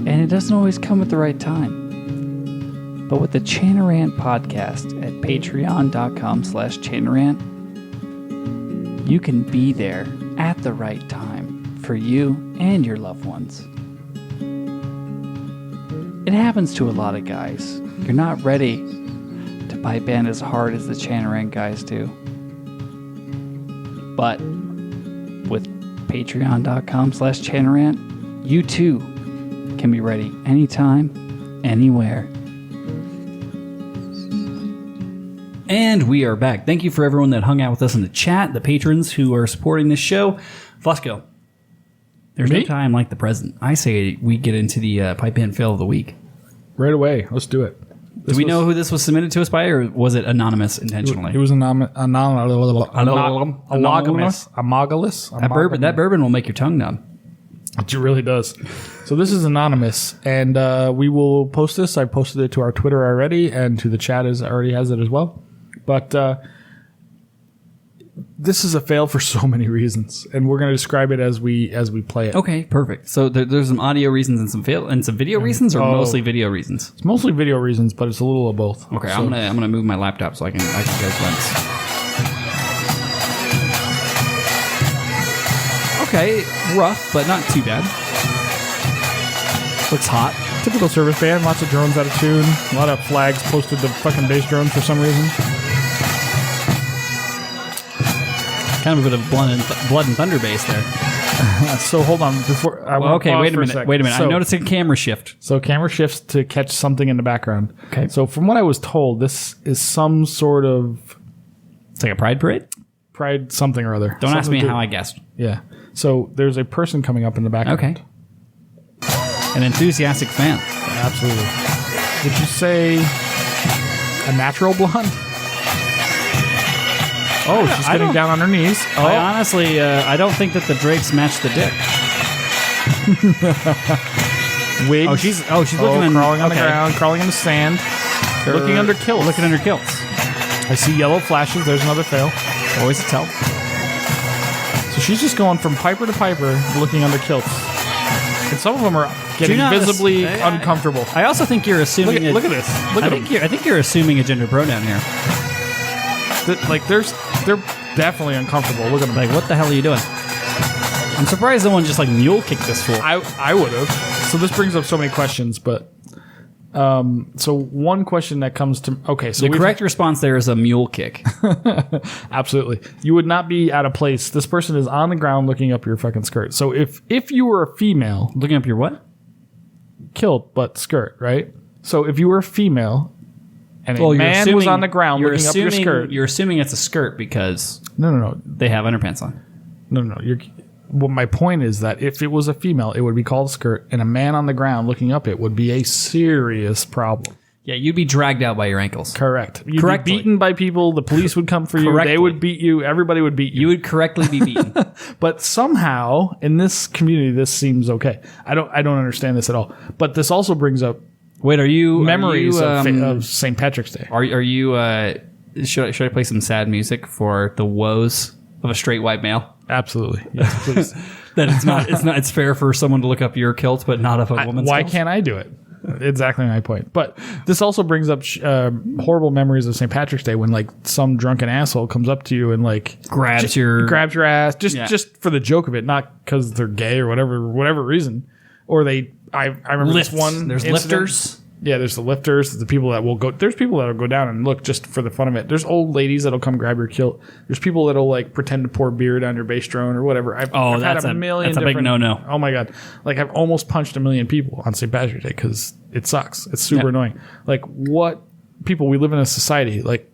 and it doesn't always come at the right time. But with the Channerant podcast at patreon.com/Channerant, you can be there at the right time for you and your loved ones. It happens to a lot of guys. You're not ready to pipe band as hard as the Channerant guys do. But with patreon.com/Channerant, you too can be ready anytime, anywhere. And we are back. Thank you for everyone that hung out with us in the chat, the patrons who are supporting this show. Fusco, there's no time like the present. I say we get into the pipe band fail of the week. Right away. Let's do it. Do we know who this was submitted to us by, or was it anonymous intentionally? It was anonymous. That bourbon will make your tongue numb. It really does. So this is anonymous, and we will post this. I posted it to our Twitter already, and to the chat already has it as well. But this is a fail for so many reasons, and we're going to describe it as we play it. Okay, perfect. So there's some audio reasons and some video reasons, or mostly video reasons. It's mostly video reasons, but it's a little of both. Okay, So- I'm gonna move my laptop so I can get a glimpse. Okay, rough, but not too bad. Looks hot. Typical service band, lots of drones out of tune, a lot of flags posted to fucking bass drones for some reason. Kind of a bit of blood and thunder bass there. So hold on, before I Well, okay, wait a minute. So, I'm noticing camera shift. So camera shifts to catch something in the background. Okay. So from what I was told, this is some sort of It's like a pride parade. pride something or other. Don't ask Something me to- how I guessed. Yeah. So there's a person coming up in the background. Okay. An enthusiastic fan. Absolutely. Would you say a natural blonde? Oh, she's I getting don't- down on her knees. Oh, I honestly, I don't think that the Drakes match the dick. wigs. Oh, she's looking crawling on the okay. ground, crawling in the sand, looking under kilts. Looking under kilts. I see yellow flashes. There's another fail. Always a tell. So she's just going from piper to piper, looking under kilts. And some of them are getting not visibly I- uncomfortable. I also think you're assuming. Look at this. Look at them. I think you're assuming a gender pronoun here. They're definitely uncomfortable. Look at them. Like, what the hell are you doing? I'm surprised no one just like mule kicked this fool. I would have. So this brings up so many questions, but so one question that comes to so The correct response there is a mule kick. absolutely, you would not be out of place. This person is on the ground looking up your fucking skirt. So if you were a female, Looking up your what? kilt but skirt, right? So if you were a female and a Well, man was on the ground looking up your skirt, You're assuming it's a skirt because no, they have underpants on. no. Well, my point is that if it was a female, it would be called a skirt, and a man on the ground looking up it would be a serious problem. Yeah, you'd be dragged out by your ankles. Correct. You'd Correctly. be beaten by people. The police would come for you. Correctly. They would beat you. Everybody would beat you. You would correctly be beaten. But somehow in this community, this seems okay. I don't understand this at all. But this also brings up Wait, are you memories are you, of St. Patrick's Day. Are you? Should I play some sad music for the woes of a straight white male? Absolutely. Yes, please. That it's fair for someone to look up your kilt, but not up a woman's. Why kilt? can't I do it? Exactly my point. But this also brings up horrible memories of St. Patrick's Day when like some drunken asshole comes up to you and like grabs your ass just for the joke of it, not because they're gay or whatever reason. Or they I remember lifts. this one. There's incident. lifters. Yeah, there's the lifters, the people that will go. There's people that'll go down and look just for the fun of it. There's old ladies that'll come grab your kilt. There's people that'll like pretend to pour beer down your bass drone or whatever. I've that's had a million. that's a big different- no-no. Oh my god! Like I've almost punched a million people on St. Patrick's Day because it sucks. It's super annoying. Like what people? We live in a society. Like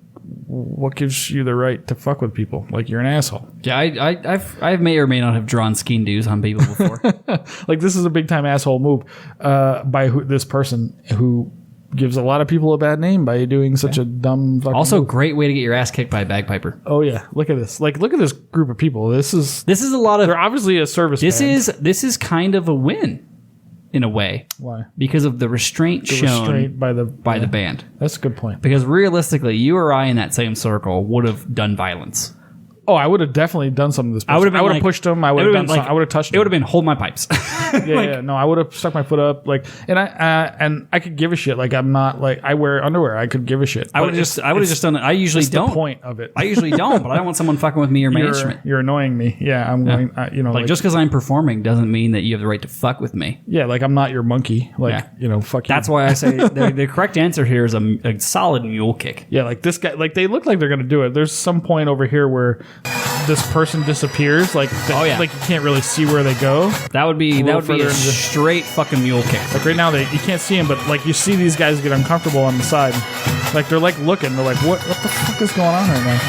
what gives you the right to fuck with people? Like you're an asshole. Yeah, I may or may not have drawn skein dues on people before. Like this is a big time asshole move by this person who gives a lot of people a bad name by doing such a dumb fucking Also, move. great way to get your ass kicked by a bagpiper. Oh yeah, look at this. Like look at this group of people. This is a lot of. they're obviously a service band. This is kind of a win, in a way, Why? because of the restraint shown Restraint by the the band. That's a good point. Because realistically, you or I in that same circle would have done violence. Oh, I would have definitely done something to this person. I would have like, pushed him. I would have done something. I would have touched him. It would have been hold my pipes. Yeah, no, I would have stuck my foot up, like, and I could give a shit. Like, I'm not like I wear underwear. I could give a shit. I would have just done it. I usually That's don't. the point of it. I usually don't, but I don't want someone fucking with me or my instrument. You're annoying me. Yeah, I'm going. Like just because I'm performing doesn't mean that you have the right to fuck with me. yeah, like I'm not your monkey. Like Yeah. fuck you. That's why I say the correct answer here is a solid mule kick. Yeah, like this guy. Like they look like they're gonna do it. There's some point over here where this person disappears. Like like you can't really see where they go. That would be little a further into- straight fucking mule kick. Like right now, you can't see them, but like you see these guys get uncomfortable on the side. Like they're like looking. They're like, what the fuck is going on right now?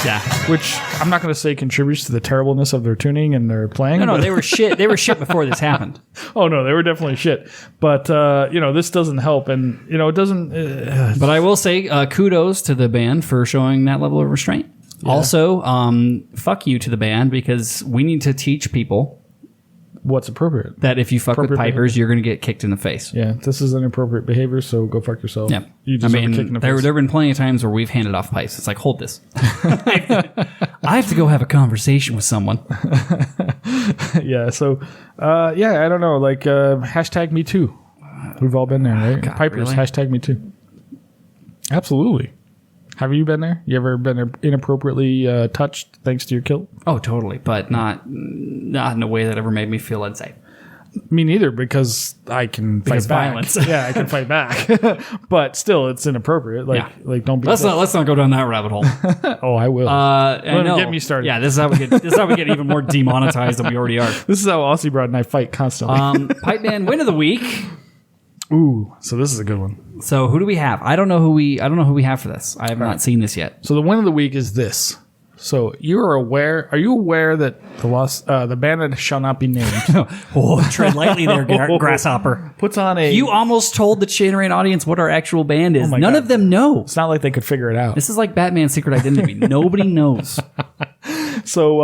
Yeah. Which I'm not going to say contributes to the terribleness of their tuning and their playing. No, but- they were shit. They were shit before this happened. Oh no, they were definitely shit. But this doesn't help, and it doesn't. But I will say kudos to the band for showing that level of restraint. Yeah. Also, fuck you to the band because we need to teach people What's appropriate? That if you fuck with Appropriate pipers, you're going to get kicked in the face. Yeah, this is inappropriate behavior, so go fuck yourself. Yeah. You I deserve a kick in mean, the there face. have been plenty of times where we've handed off pipes. It's like, hold this. I have to go have a conversation with someone. Yeah, so, I don't know. Like, hashtag me too. We've all been there, right? God, Pipers, really? hashtag me too. Absolutely. Have you been there? You ever been inappropriately touched thanks to your kilt? Oh, totally. But not in a way that ever made me feel unsafe. Me neither, because I can Because fight back. violence. Yeah, I can fight back. But still, it's inappropriate. Like don't be. Let's not go down that rabbit hole. Oh, I will. I know. Get me started. Yeah, this is how we get even more demonetized than we already are. This is how Aussie Broad and I fight constantly. Pipe band win of the week. Ooh, so this is a good one. So who do we have? I don't know who we have for this. I have not seen this yet. So the win of the week is this. So are you aware that the band that shall not be named Oh, tread lightly there, grasshopper. puts on a... You almost told the Chainrain audience what our actual band is. my None God. of them know. It's not like they could figure it out. This is like Batman's secret identity. Nobody knows. So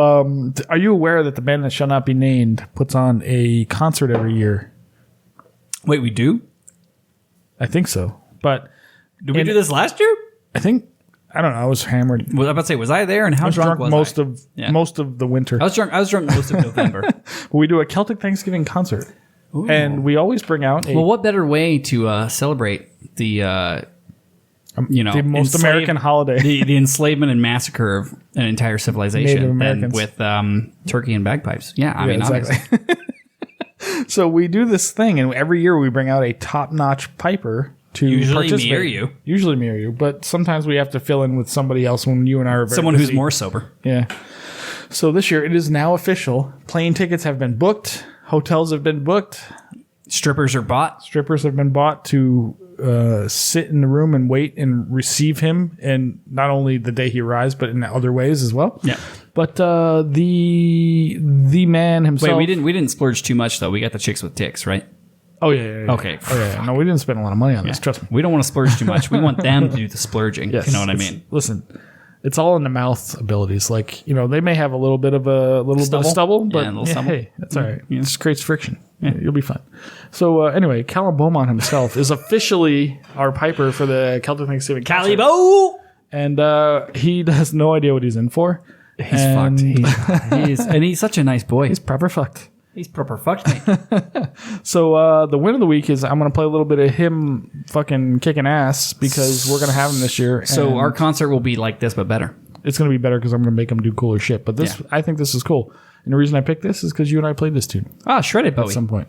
are you aware that the band that shall not be named puts on a concert every year? Wait, we do? I think so. But Did we do this last year? I think... I don't know. I was hammered. I was about to say, was I there? And how I was drunk drunk was most of the winter. I was drunk most of November. But we do a Celtic Thanksgiving concert. Ooh. And we always bring out a... Well, what better way to celebrate the the most American holiday. the enslavement and massacre of an entire Native civilization than Americans. with turkey and bagpipes? Yeah, I mean, exactly. obviously. So we do this thing, and every year we bring out a top-notch piper to Usually participate. me or you. Usually me or you, but sometimes we have to fill in with somebody else when you and I are very Someone busy. who's more sober. Yeah. So this year it is now official. Plane tickets have been booked. Hotels have been booked. Strippers are bought. Strippers have been bought to sit in the room and wait and receive him, and not only the day he arrives, but in other ways as well. Yeah. But the man himself. Wait, we didn't splurge too much though. We got the chicks with ticks, right? Oh yeah. Okay. Oh yeah. No, we didn't spend a lot of money on this. Trust me. We don't want to splurge too much. We want them to do the splurging. Yes. You know what I It's- mean? Listen, it's all in the mouth abilities. Like, they may have a little bit of stubble, but Yeah, a little stubble. hey, that's all right. Yeah. It just creates friction. Yeah, you'll be fine. So anyway, Callum Beaumont himself is officially our piper for the Celtic Thanksgiving concert. Calibo! And he has no idea what he's in for. He's And fucked. He's such a nice boy. He's proper fucked. He's proper fucked me. So the win of the week is I'm going to play a little bit of him fucking kicking ass because we're going to have him this year. So and our concert will be like this, but better. it's going to be better because I'm going to make him do cooler shit. But this, I think this is cool. And the reason I picked this is because you and I played this tune Ah, shredded at Bowie. some point.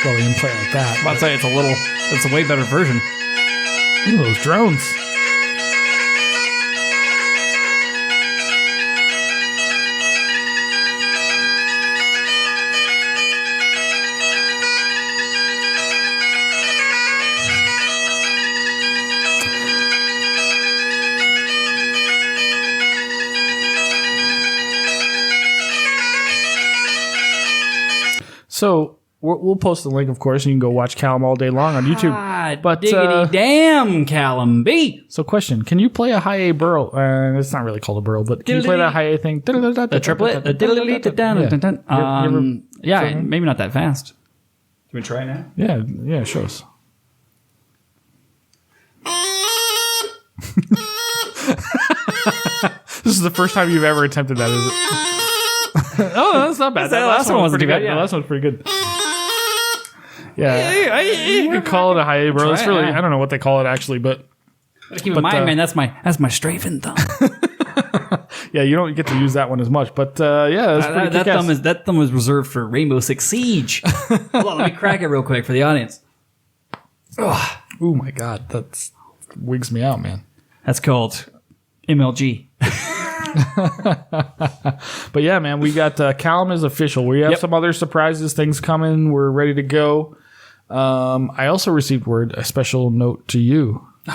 Well, we didn't play it like that. I'm about to say it's a way better version. Look at those drones. So we'll post the link, of course, and you can go watch Callum all day long on YouTube. Ah, But, diggity damn, Callum B. So question, can you play a high A burl? It's not really called a burl, but can you play that high A thing? The triplet. The diddly yeah, maybe not that fast. Can we try now? Yeah, show us. This is the first time you've ever attempted that, is it? Oh, that's not bad. That last one wasn't pretty too bad, good. yeah. The last one's pretty good. Yeah, you could call it a high A burl. It's Try it, really, yeah. I don't know what they call it actually, but Keep in mind, man, that's my strafing thumb. yeah, you don't get to use that one as much. But yeah, it's pretty kick-ass. that thumb is reserved for Rainbow Six Siege. Hold on, let me crack it real quick for the audience. Oh my god, that's wigs me out, man. That's called MLG. But yeah, man, we got Callum is official. We have some other surprises, things coming. We're ready to go. I also received word, a special note to you. You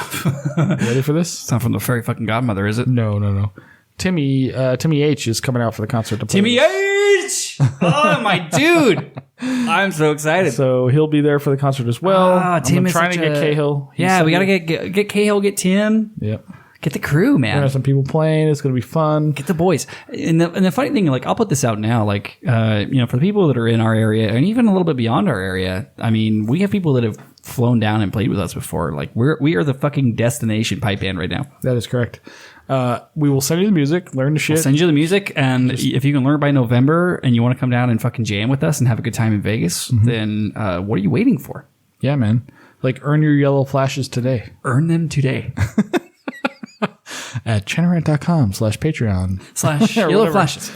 ready for this? It's not from the fairy fucking godmother, is it? No. Timmy H is coming out for the concert to play. Timmy H! Oh, my dude. I'm so excited. So he'll be there for the concert as well. Tim I'm is trying to get Cahill. Yeah, we got to get Cahill, get Tim. Yep. Get the crew, man. There's some people playing. It's going to be fun. Get the boys. And the funny thing, like, I'll put this out now, like, for the people that are in our area and even a little bit beyond our area, I mean, we have people that have flown down and played with us before. Like, we are the fucking destination pipe band right now. That is correct. We will send you the music, learn the shit. We'll send you the music, and if you can learn by November and you want to come down and fucking jam with us and have a good time in Vegas, then what are you waiting for? Yeah, man. Like, earn your yellow flashes today. Earn them today. At Chenerant.com/Patreon/yellow flashes.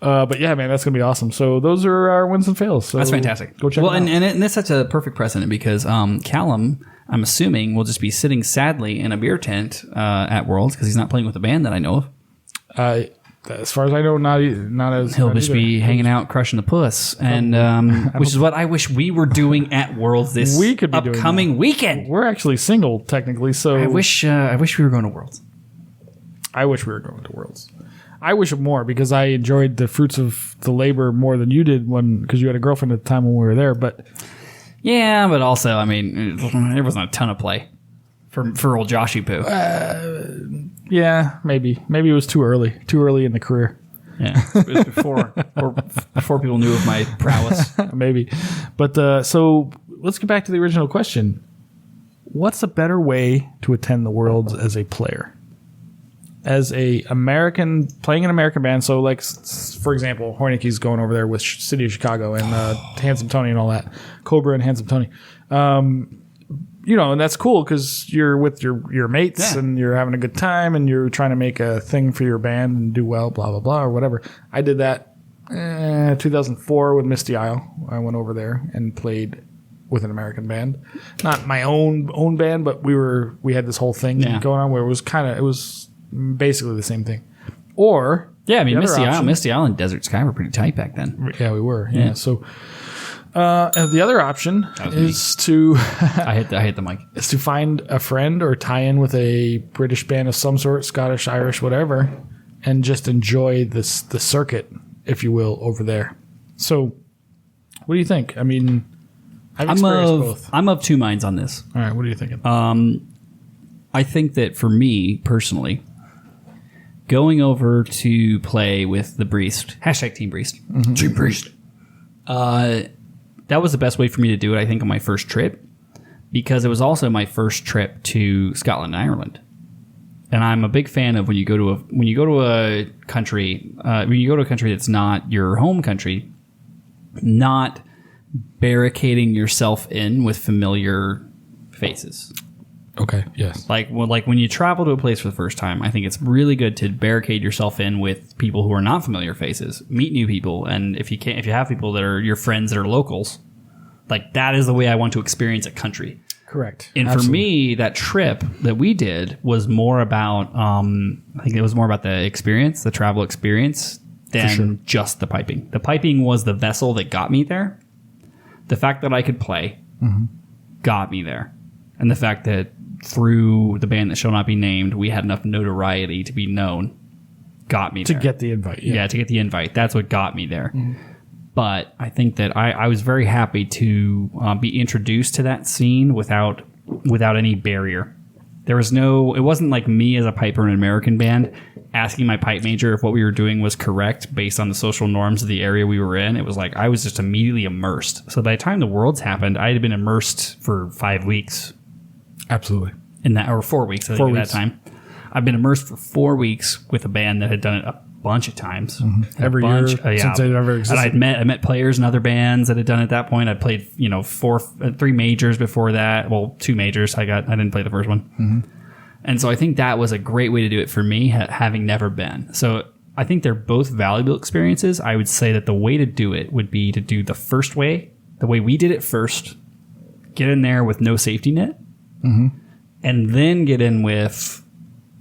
But yeah, man, that's gonna be awesome. So those are our wins and fails. So that's fantastic. Go check. Well, and that's such a perfect precedent because Callum, I'm assuming, will just be sitting sadly in a beer tent at Worlds because he's not playing with a band that I know of. As far as I know, not as he'll just be hanging out, crushing the puss, and which is what I wish we were doing at Worlds this upcoming weekend. We're actually single technically, so I wish we were going to Worlds. I wish we were going to Worlds. I wish more because I enjoyed the fruits of the labor more than you did because you had a girlfriend at the time when we were there. But yeah, but also, I mean, there wasn't a ton of play for old Joshy Poo. Yeah, maybe it was too early in the career. Yeah, it was before people knew of my prowess. Maybe, but so let's get back to the original question: what's a better way to attend the Worlds as a player? As a American, playing an American band, so like, for example, Hornicky's going over there with City of Chicago and Handsome Tony and all that, Cobra and Handsome Tony. And that's cool because you're with your mates and you're having a good time and you're trying to make a thing for your band and do well, blah, blah, blah, or whatever. I did that 2004 with Misty Isle. I went over there and played with an American band. Not my own band, but we had this whole thing going on where it was basically the same thing. Or I mean, Misty Isle and Desert Sky were pretty tight back then. Yeah, we were. Yeah. So the other option is to I hit the mic. Is to find a friend or tie in with a British band of some sort, Scottish, Irish, whatever, and just enjoy the circuit, if you will, over there. So, what do you think? I mean, I've experienced both. I'm of two minds on this. All right, what are you thinking? I think that for me personally, going over to play with the Breest, #Team Breest, Team Breest, that was the best way for me to do it, I think, on my first trip, because it was also my first trip to Scotland and Ireland. And I'm a big fan of when you go to a country that's not your home country, not barricading yourself in with familiar faces. Okay. Yes. Like when you travel to a place for the first time, I think it's really good to barricade yourself in with people who are not familiar faces. Meet new people, and if you have people that are your friends that are locals, like that is the way I want to experience a country. Correct. And for me, that trip that we did was more about I think it was more about the experience, the travel experience, than just the piping. The piping was the vessel that got me there. The fact that I could play got me there. And the fact that through the band that shall not be named, we had enough notoriety to be known, got me there. To get the invite. Yeah, to get the invite. That's what got me there. But I think that I was very happy to be introduced to that scene without any barrier. It wasn't like me as a piper in an American band asking my pipe major if what we were doing was correct based on the social norms of the area we were in. It was like I was just immediately immersed. So by the time the Worlds happened, I had been immersed for 5 weeks. Absolutely. Or 4 weeks, I think, at that time. I've been immersed for 4 weeks with a band that had done it a bunch of times. Every year since they've ever existed. And I met players in other bands that had done it at that point. I played, 3 majors before that. Well, 2 majors. I didn't play the first one. And so I think that was a great way to do it for me, having never been. So I think they're both valuable experiences. I would say that the way to do it would be to do the first way, the way we did it first, get in there with no safety net, and then get in with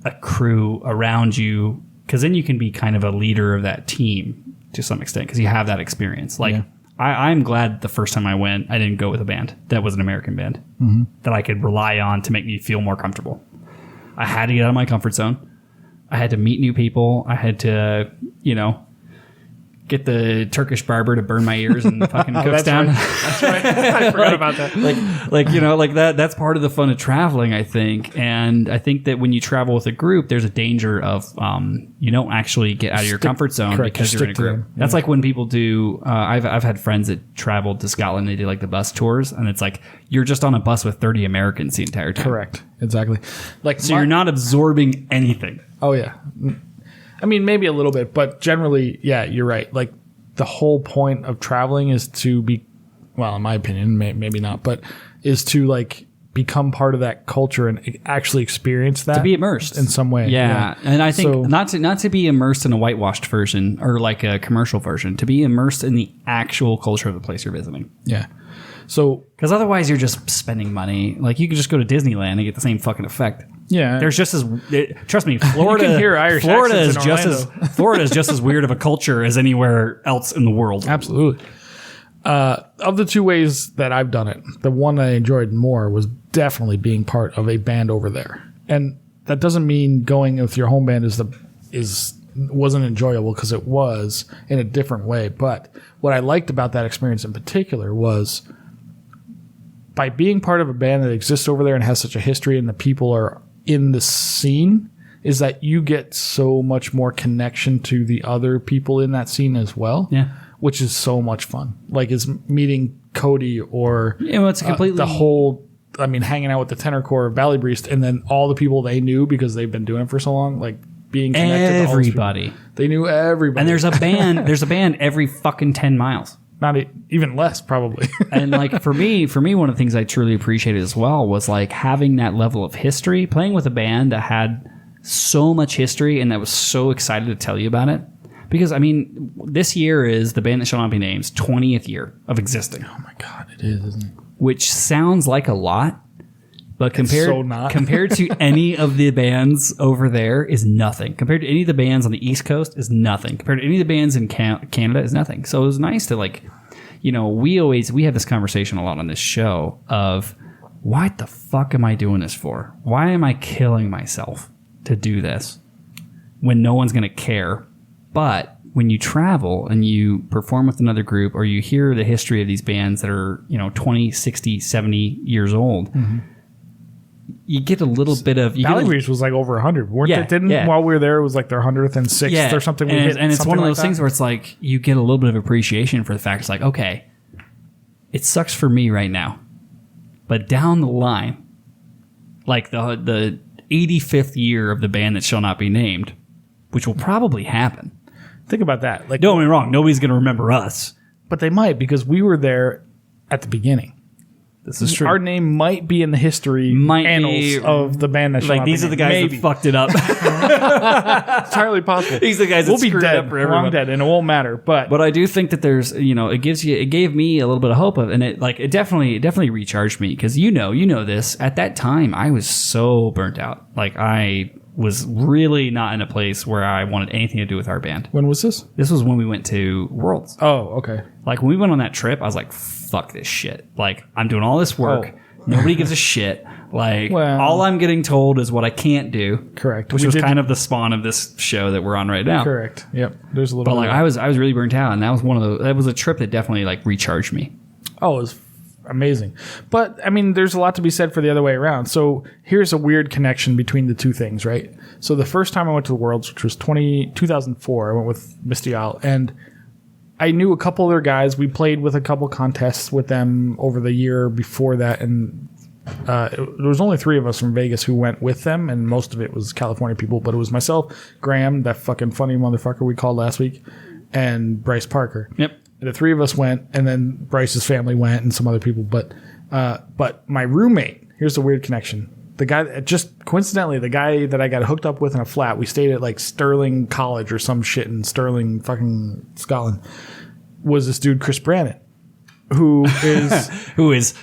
a crew around you, because then you can be kind of a leader of that team to some extent, because you have that experience. I'm glad the first time I went, I didn't go with a band that was an American band that I could rely on to make me feel more comfortable. I had to get out of my comfort zone. I had to meet new people. I had to, get the Turkish barber to burn my ears and fucking cook down. Right. That's right. I forgot about that. That's part of the fun of traveling, I think. And I think that when you travel with a group, there's a danger of you don't actually get out of your comfort zone because you're in a group. That's like when people do. I've had friends that traveled to Scotland. They did like the bus tours, and it's like you're just on a bus with 30 Americans the entire time. Correct. Exactly. So you're not absorbing anything. Oh yeah. I mean, maybe a little bit, but generally, yeah, you're right. Like, the whole point of traveling is to be, well, in my opinion, maybe not, but is to, like, become part of that culture and actually experience that. To be immersed. In some way. Yeah. And I think not to be immersed in a whitewashed version or, like, a commercial version. To be immersed in the actual culture of the place you're visiting. Yeah. So, because otherwise you're just spending money. Like, you could just go to Disneyland and get the same fucking effect. Yeah, there's just trust me, Florida. You can hear Irish Florida is Florida is just as weird of a culture as anywhere else in the world. Absolutely. Of the two ways that I've done it, the one I enjoyed more was definitely being part of a band over there, and that doesn't mean going with your home band wasn't enjoyable, because it was in a different way. But what I liked about that experience in particular was, by being part of a band that exists over there and has such a history, and the people are in the scene, is that you get so much more connection to the other people in that scene as well. Yeah. Which is so much fun. Like, is meeting Cody or it's completely the whole, hanging out with the tenor core of Valley Breast, and then all the people they knew because they've been doing it for so long, like being connected to everybody. To all those people. They knew everybody. And there's a band every fucking 10 miles. Not even less, probably. And like for me, one of the things I truly appreciated as well was like having that level of history, playing with a band that had so much history and that was so excited to tell you about it. Because this year is the Band That Shall Not Be Named's 20th year of existing. Oh my God, it is, isn't it? Which sounds like a lot, but compared to any of the bands over there is nothing. Compared to any of the bands on the East Coast is nothing. Compared to any of the bands in Canada is nothing. So it was nice to we have this conversation a lot on this show of, what the fuck am I doing this for? Why am I killing myself to do this when no one's going to care? But when you travel and you perform with another group, or you hear the history of these bands that are 20, 60, 70 years old, you get a little bit of... Valley Breast was like over 100, while we were there, it was like their 106th or something. And it's one of those things where it's like, you get a little bit of appreciation for the fact it's like, okay, it sucks for me right now, but down the line, like the 85th year of the Band That Shall Not Be Named, which will probably happen. Think about that. Like, don't get me wrong, nobody's going to remember us. But they might, because we were there at the beginning. This is true. Our name might be in the history annals of the Band That Shall Not Be Named. These are the guys that fucked it up. It's entirely possible. These are the guys that screwed it up for everyone. I'm dead, and it won't matter. But I do think that there's, it gave me a little bit of hope of, and it definitely recharged me, because you know this. At that time, I was so burnt out. Like, I was really not in a place where I wanted anything to do with our band. When was this? This was when we went to Worlds. Oh, okay. Like, when we went on that trip, I was like, fuck this shit. Like, I'm doing all this work. Nobody gives a shit. Like, all I'm getting told is what I can't do. Correct. Which was kind of the spawn of this show that we're on right now. Correct. Yep. There's a little. But like, I was really burnt out, and that was a trip that definitely like recharged me. Oh, it was amazing. But there's a lot to be said for the other way around. So here's a weird connection between the two things, right? So the first time I went to the Worlds, which was 2004, I went with Misty Isle, and I knew a couple of their guys. We played with a couple contests with them over the year before that, and there was only 3 of us from Vegas who went with them, and most of it was California people, but it was myself, Graham, that fucking funny motherfucker we called last week, and Bryce Parker. Yep. The 3 of us went, and then Bryce's family went, and some other people. But my roommate, here's the weird connection. The guy, just coincidentally, the guy that I got hooked up with in a flat, we stayed at like Stirling College or some shit in Stirling, fucking Scotland, was this dude, Chris Brannon, who is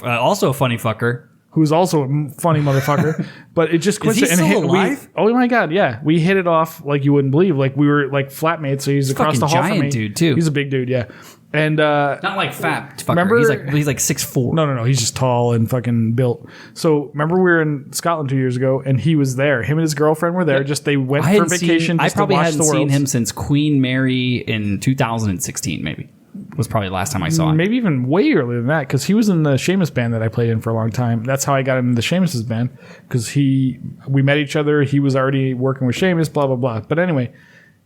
also a funny fucker. Who's also a funny motherfucker, but it just coincidentally. Is he still alive? Oh my God, yeah, we hit it off like you wouldn't believe. Like, we were like flatmates. So he's across the hall from me. Giant dude too. He's a big dude, yeah. And Not like fat fucker. Remember- he's like 6'4". no, he's just tall and fucking built. So remember we were in Scotland 2 years ago, and he was there. Him and his girlfriend were there. Just they went for vacation. I Just probably to watch hadn't the seen Worlds. him since Queen Mary in 2016. Maybe was probably the last time I saw him. Maybe even way earlier than that, because he was in the Seamus band that I played in for a long time. That's how I got into the Seamus's band, because we met each other. He was already working with Seamus, blah blah blah. But anyway,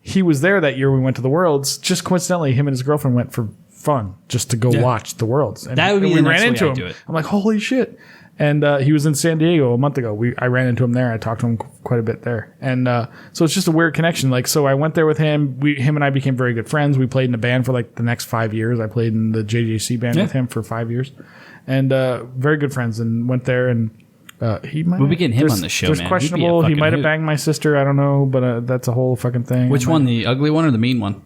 he was there that year. We went to the Worlds. Just coincidentally, him and his girlfriend went for fun, just to go watch the Worlds. And That would be we the ran next way into I'd him. do it. I'm like, holy shit! And he was in San Diego a month ago. I ran into him there. I talked to him quite a bit there. And so it's just a weird connection. Like, so I went there with him. Him and I became very good friends. We played in a band for like the next 5 years. I played in the JJC band with him for 5 years. And very good friends, and went there, and he might. We'll be getting him on the show, There's man. questionable. He'd be a He might have fucking banged my sister. I don't know, but that's a whole fucking thing. Which one, the ugly one or the mean one?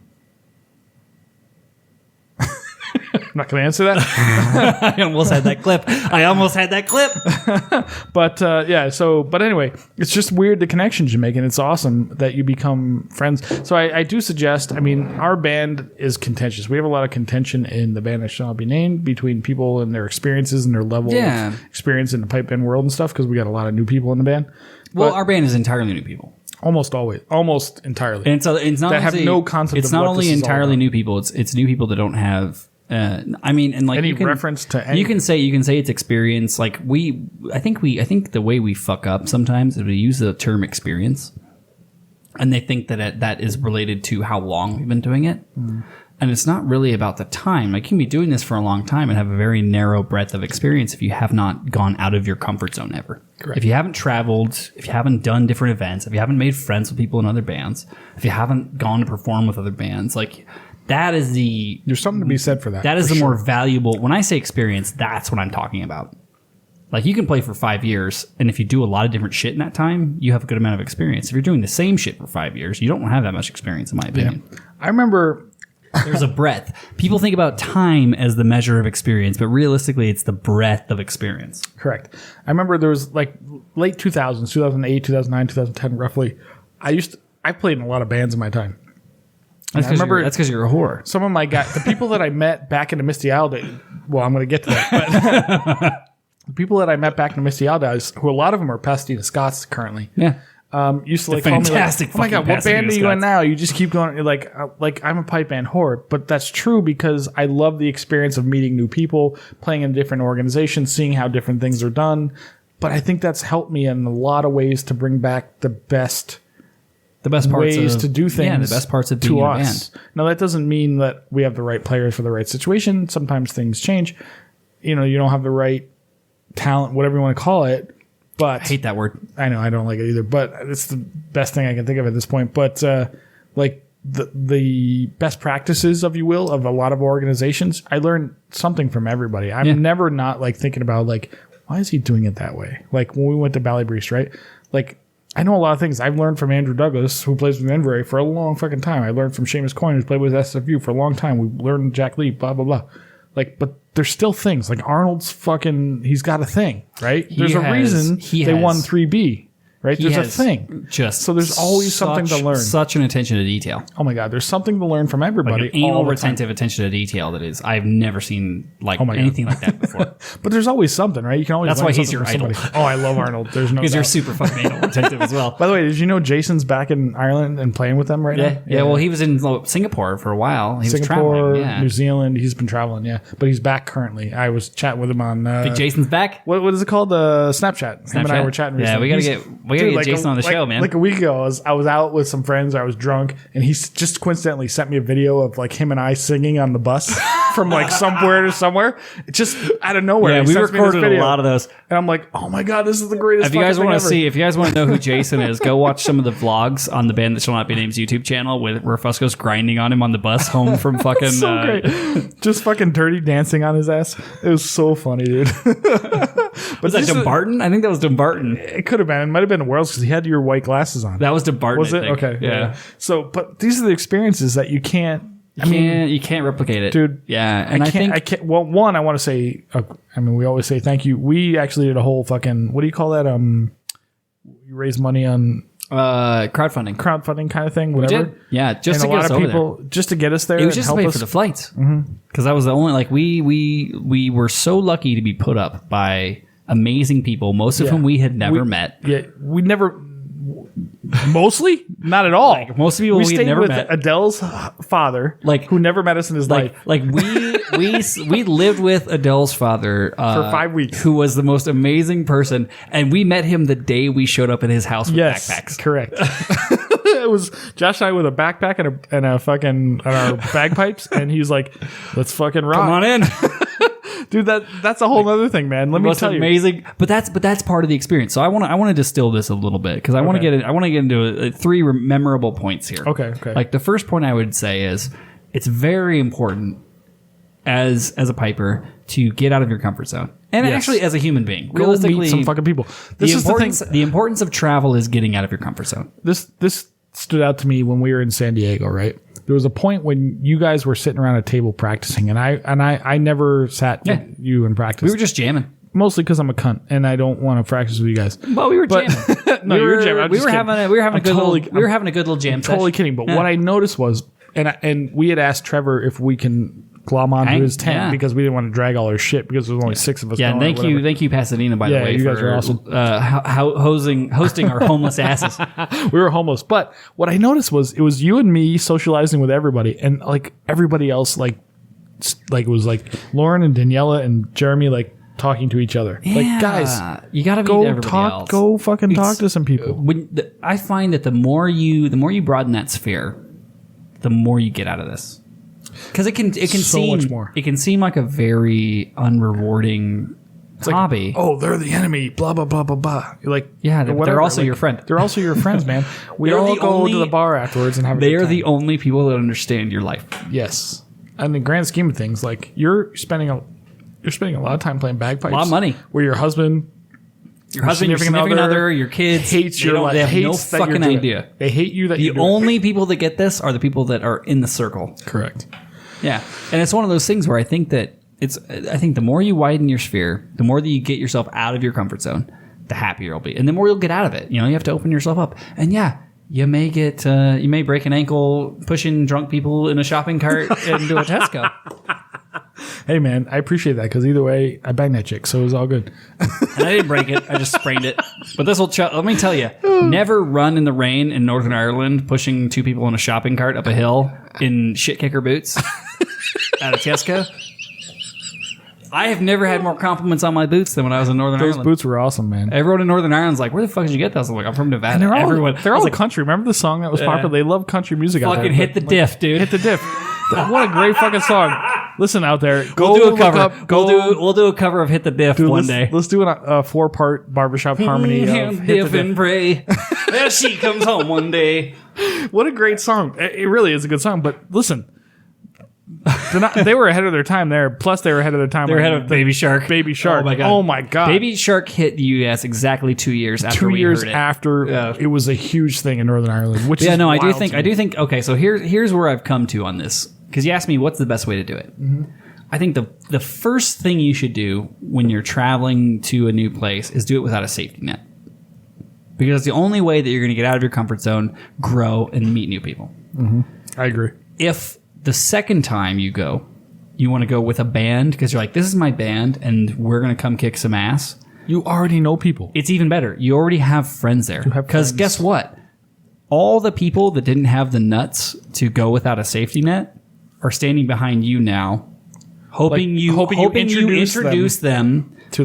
I'm not going to answer that. I almost had that clip. But but anyway, it's just weird the connections you make, and it's awesome that you become friends. So I do suggest, I mean, our band is contentious. We have a lot of contention in the band that shall not be named between people and their experiences and their level of experience in the pipe band world and stuff, because we got a lot of new people in the band. Well, our band is entirely new people. Almost entirely. And so it's not that have only, no concept It's of not what only this is all entirely about. new people. It's new people that don't have. I mean, and like Any you can, reference to any. you can say it's experience. Like I think the way we fuck up sometimes is we use the term experience, and they think that is related to how long we've been doing it, and it's not really about the time. Like you can be doing this for a long time and have a very narrow breadth of experience if you have not gone out of your comfort zone ever. Correct. If you haven't traveled, if you haven't done different events, if you haven't made friends with people in other bands, if you haven't gone to perform with other bands, like. That is There's something to be said for that. That is for the sure. more valuable. When I say experience, that's what I'm talking about. Like you can play for 5 years, and if you do a lot of different shit in that time, you have a good amount of experience. If you're doing the same shit for 5 years, you don't have that much experience, in my opinion. I remember. There's a breadth. People think about time as the measure of experience, but realistically, it's the breadth of experience. Correct. I remember there was like late 2000s, 2008, 2009, 2010, roughly. I played in a lot of bands in my time. That's because you're a whore. Some of my guys, the people that I met back in the Misty Isle days, well, I'm going to get to that, but the people that I met back in the Misty Isle days, who a lot of them are Pasadena Scots currently, Yeah. Used to like fantastic call me like, oh my God, fucking what band are you Pasadena in now? You just keep going. You're like I'm a pipe band whore, but that's true because I love the experience of meeting new people, playing in different organizations, seeing how different things are done. But I think that's helped me in a lot of ways to bring back the best parts ways of, to do things. Yeah, the best parts of being to in a us. band. Now that doesn't mean that we have the right players for the right situation. Sometimes things change. You don't have the right talent, whatever you want to call it. But I hate that word. I know I don't like it either. But it's the best thing I can think of at this point. But like the best practices, if you will, of a lot of organizations, I learned something from everybody. I'm never not like thinking about like, why is he doing it that way? Like when we went to Bally Breeze, right? Like I know a lot of things. I've learned from Andrew Douglas, who plays with Envoy for a long fucking time. I learned from Seamus Coyne, who's played with SFU for a long time. We learned Jack Lee, blah, blah, blah. Like, but there's still things. Like Arnold's fucking, he's got a thing, right? There's a reason they won 3B. Right? There's a thing. So there's always something to learn. Such an attention to detail. Oh my God. There's something to learn from everybody. Like an anal all the retentive time. attention to detail that is. I've never seen like my God. anything like that before. But there's always something, right? You can always That's learn why he's something your from idol. somebody. Oh, I love Arnold. There's no Because you're doubt. super fucking anal retentive as well. By the way, did you know Jason's back in Ireland and playing with them right now? Yeah, well, he was in Singapore for a while. He was Singapore, traveling. Yeah. New Zealand. He's been traveling, yeah. But he's back currently. I was chatting with him on... Big Jason's back. What is it called? Snapchat. Him and I were chatting Yeah, recently. we gotta get Jason on the show, man. Like a week ago, I was out with some friends. I was drunk, and he just coincidentally sent me a video of like him and I singing on the bus from like somewhere to somewhere. It just out of nowhere. Yeah, He we sends me this recorded a video, lot of those. and I'm like, oh my God, this is the greatest. If you guys want to if you guys want to know who Jason is, go watch some of the vlogs on the Band That Shall Not Be Named's YouTube channel where Fusco's grinding on him on the bus home from fucking. so great, just fucking dirty dancing on his ass. It was so funny, dude. Was that Dumbarton? I think that was Dumbarton. It could have been. It might have been Worlds because he had your white glasses on. That was Dumbarton. Was I it? think. Okay. Yeah. So, but these are the experiences that you can't. You can't replicate it, dude. Yeah, and I think. Well, one, I want to say. We always say thank you. We actually did a whole fucking. What do you call that? You raise money on. crowdfunding kind of thing, whatever. We did. Yeah, just and to get us over people, just to get us there. It was and just to help pay us. for the flights. Because that was the only we were so lucky to be put up by amazing people, most of whom we had never met. Yeah, we never. Mostly, not at all. Most people we stayed never with met. Adele's father, who never met us in his life. We lived with Adele's father for 5 weeks, who was the most amazing person, and we met him the day we showed up at his house with backpacks. Correct. It was Josh and I with a backpack and a fucking our bagpipes, and he's like, "Let's fucking rock! Come on in." Dude, that's a whole other thing, man. Let me tell you, amazing. But that's part of the experience. So I want to distill this a little bit because I want to get into three memorable points here. Okay. Like the first point I would say is it's very important as a piper to get out of your comfort zone, and actually as a human being, go meet some fucking people. This is the thing. The importance of travel is getting out of your comfort zone. This stood out to me when we were in San Diego, right? There was a point when you guys were sitting around a table practicing, and I never sat with you and practiced. We were just jamming. Mostly because I'm a cunt and I don't want to practice with you guys. Well, we were jamming. No, you were jamming. We were having a good little jam. I'm totally kidding. But what I noticed was, and we had asked Trevor if we can glom onto his tent because we didn't want to drag all our shit because there was only 6 of us. Yeah, thank you, Pasadena, by the way. You guys are awesome. Hosting our homeless asses. We were homeless, but what I noticed was it was you and me socializing with everybody, and like everybody else, like it was like Lauren and Daniela and Jeremy, like talking to each other. Yeah, like, guys, you gotta go meet everybody talk. else. Go fucking talk to some people. I find that the more you broaden that sphere, the more you get out of this. Because it can seem much more. It can seem like a very unrewarding hobby. Like, oh, they're the enemy. Blah blah blah blah blah. You're like, yeah, they're also your friend. They're also your friends, man. We all go to the bar afterwards and have a good time. They are the only people that understand your life. Yes, in the grand scheme of things, like you're spending a lot of time playing bagpipes, a lot of money. Where your husband, your significant other, your kids hates your life. They have no fucking idea. They hate you. The only people that get this are the people that are in the circle. Correct. Yeah, and it's one of those things where I think the more you widen your sphere, the more that you get yourself out of your comfort zone, the happier you'll be, and the more you'll get out of it. You have to open yourself up, and you may break an ankle pushing drunk people in a shopping cart into a Tesco. Hey man, I appreciate that because either way, I banged that chick, so it was all good. And I didn't break it; I just sprained it. But let me tell you, never run in the rain in Northern Ireland, pushing 2 people in a shopping cart up a hill in shit kicker boots at a Tesco. I have never had more compliments on my boots than when I was in Northern Ireland. Those boots were awesome, man. Everyone in Northern Ireland's like, "Where the fuck did you get those?" I'm like, "I'm from Nevada." And they're all country. Remember the song that was popular? They love country music. Fucking out there. hit the diff, dude. Hit the diff. What a great fucking song. Listen out there. We'll do a cover. We'll do a cover of Hit the Diff one day. Let's do a 4-part barbershop harmony of Hit the Diff and pray. As she comes home one day. What a great song. It really is a good song. But listen, they were ahead of their time there. Plus, they were ahead of their time. They were ahead of Baby Shark. Baby Shark. Oh my god. Baby Shark hit the U.S. exactly 2 years after 2 years heard it. after it was a huge thing in Northern Ireland. Which is I do think. Okay, so here's where I've come to on this. Because you asked me what's the best way to do it. Mm-hmm. I think the first thing you should do when you're traveling to a new place is do it without a safety net. Because it's the only way that you're going to get out of your comfort zone, grow, and meet new people. Mm-hmm. I agree. If the second time you go, you want to go with a band, because you're like, this is my band, and we're going to come kick some ass. You already know people. It's even better. You already have friends there. Because guess what? All the people that didn't have the nuts to go without a safety net are standing behind you now, hoping you introduce them to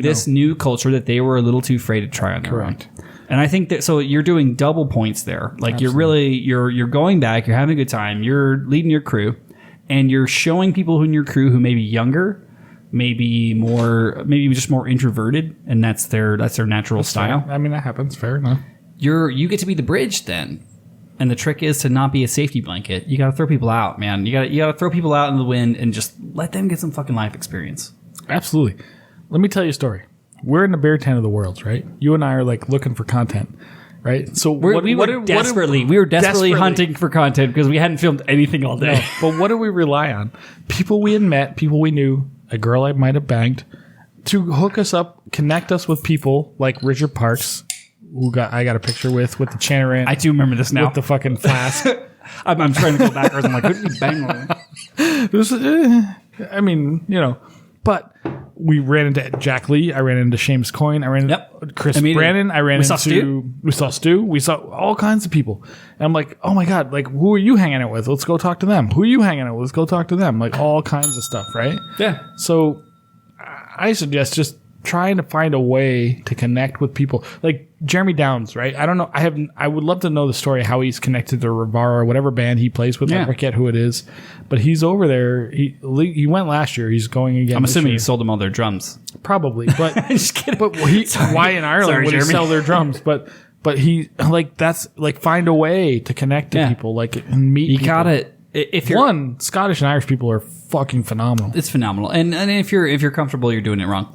this new culture that they were a little too afraid to try on their own. And I think that so you're doing double points there. Like Absolutely. you're going back, you're having a good time, you're leading your crew, and you're showing people in your crew who may be younger, maybe just more introverted, and that's their natural style. Fair. I mean, that happens. Fair enough. You get to be the bridge then. And the trick is to not be a safety blanket. You got to throw people out, man. You got to throw people out in the wind and just let them get some fucking life experience. Absolutely. Let me tell you a story. We're in the bear tent of the world, right? You and I are like looking for content, right? So we were desperately hunting for content because we hadn't filmed anything all day. No, but what do we rely on? People we had met, people we knew, a girl I might have banged, to hook us up, connect us with people like Richard Parks, I got a picture with the Chanarant. I do remember this now. With the fucking flask. I'm trying to go backwards. I'm like, who did he bang on? I mean, but we ran into Jack Lee. I ran into Shames Coin. I ran into Chris Brandon. I ran into Stu. We saw Stu. We saw all kinds of people. And I'm like, oh my God, like, who are you hanging out with? Let's go talk to them. Who are you hanging out with? Let's go talk to them. Like, all kinds of stuff, right? Yeah. So I suggest just trying to find a way to connect with people. Like Jeremy Downs, right? I don't know. I would love to know the story how he's connected to Rivara, whatever band he plays with. I forget who it is, but he's over there. He went last year. He's going again. I'm assuming he sold them all their drums. Probably, but just kidding. But why in Ireland would he sell their drums? But he that's like find a way to connect to people, like and meet. You people. got it. If you're Scottish and Irish people are fucking phenomenal. It's phenomenal, and if you're comfortable, you're doing it wrong.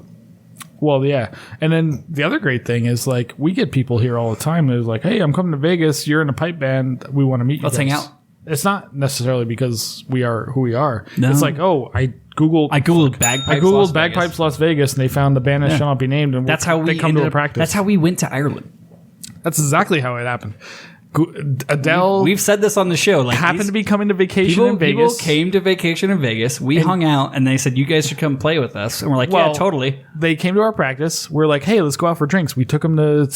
Well, yeah. And then the other great thing is, like, we get people here all the time that is like, hey, I'm coming to Vegas. You're in a pipe band. We want to meet you. Let's hang out. It's not necessarily because we are who we are. No. It's like, oh, I Googled Bagpipes Las Vegas, and they found the band that shall not be named. And that's how they come to a practice. That's how we went to Ireland. That's exactly how it happened. Adele. We've said this on the show. Like, happened to be coming to vacation in Vegas. People came to vacation in Vegas. We hung out, and they said, "You guys should come play with us." And we're like, "Yeah, totally." They came to our practice. We're like, "Hey, let's go out for drinks." We took them to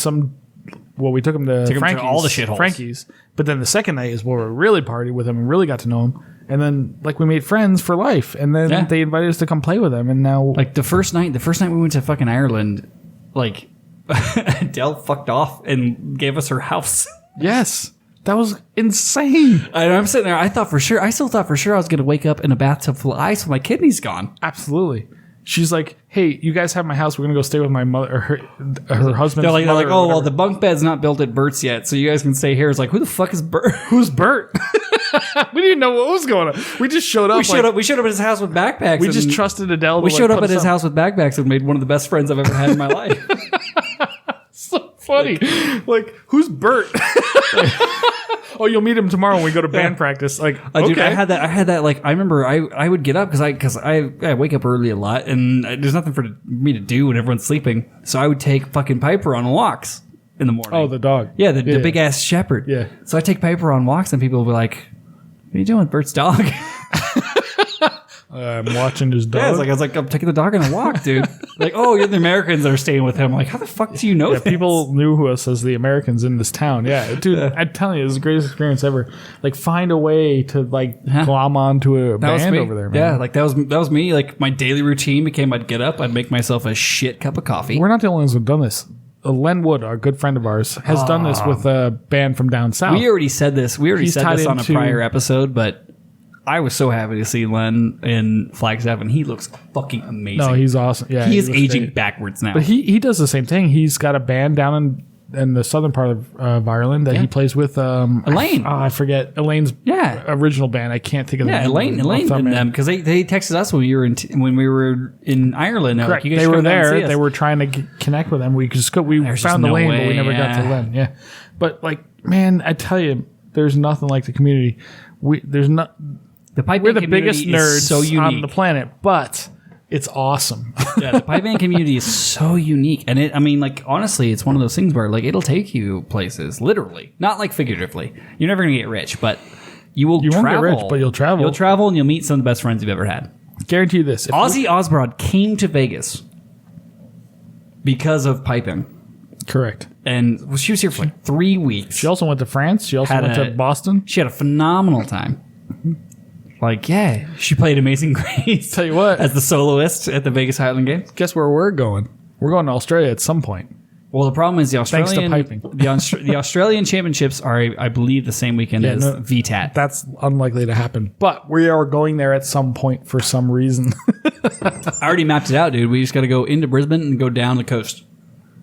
we took them to Frankie's, all the shitholes. Frankie's. But then the second night is where we really partied with them and really got to know them. And then, like, we made friends for life. And then they invited us to come play with them. And now, like, the first night we went to fucking Ireland, like, Adele fucked off and gave us her house. Yes. That was insane. And I'm sitting there. I still thought for sure I was going to wake up in a bathtub full of ice with my kidneys gone. Absolutely. She's like, hey, you guys have my house. We're going to go stay with my mother, or her husband's they're like, mother. oh, well, the bunk bed's not built at Bert's yet, so you guys can stay here. It's like, who the fuck is Bert? Who's Bert? We didn't know what was going on. We just showed up. We showed up at his house with backpacks. We just trusted Adele. We showed up at his house with backpacks and made one of the best friends I've ever had in my life. So funny. Like, who's Bert? Oh, you'll meet him tomorrow when we go to band practice. Like, okay. Dude, I had that. Like, I remember I would get up because I wake up early a lot, and there's nothing for me to do when everyone's sleeping. So I would take fucking Piper on walks in the morning. Oh, the dog. Yeah, the big ass shepherd. Yeah. So I take Piper on walks, and people will be like, "What are you doing with Bert's dog?" I'm watching his dog. Yeah, I was like, I'm taking the dog on a walk, dude. Like, oh, you're the Americans that are staying with him. I'm like, how the fuck do you know this? People knew us as the Americans in this town. Yeah, dude, I'm telling you, it was the greatest experience ever. Like, find a way to, like, glom onto a band over there, man. Yeah, like, that was me. Like, my daily routine became I'd get up, I'd make myself a shit cup of coffee. We're not the only ones who've done this. Len Wood, our good friend of ours, has done this with a band from down south. We already said this. Said this on a prior episode, but I was so happy to see Len in Flagstaff, and he looks fucking amazing. No, he's awesome. Yeah, he is aging backwards now. But he does the same thing. He's got a band down in the southern part of Ireland that he plays with. Elaine. I forget Elaine's original band. I can't think of the name. Elaine and them, because they texted us when we were in Ireland. Correct. Like, they were there. They were trying to connect with them. We found Elaine, but we never got to Elaine. Yeah, but, like, man, I tell you, there's nothing like the community. We're the biggest nerds on the planet, but it's awesome. Yeah, the pipe band community is so unique, and honestly, it's one of those things where, like, it'll take you places, literally, not like figuratively. You're never gonna get rich, but you will. You won't get rich, but you'll travel. You'll travel, and you'll meet some of the best friends you've ever had. Guarantee you this: Ozzy Osbourne came to Vegas because of piping. Correct. And she was here for like 3 weeks. She also went to France. She also went to Boston. She had a phenomenal time. Like, yeah, she played Amazing Grace. Tell you what, as the soloist at the Vegas Highland Games. Guess where we're going? We're going to Australia at some point. Well, the problem is the Australian thanks to piping. the Australian Championships are, I believe, the same weekend as VTAT. That's unlikely to happen, but we are going there at some point for some reason. I already mapped it out, dude. We just got to go into Brisbane and go down the coast.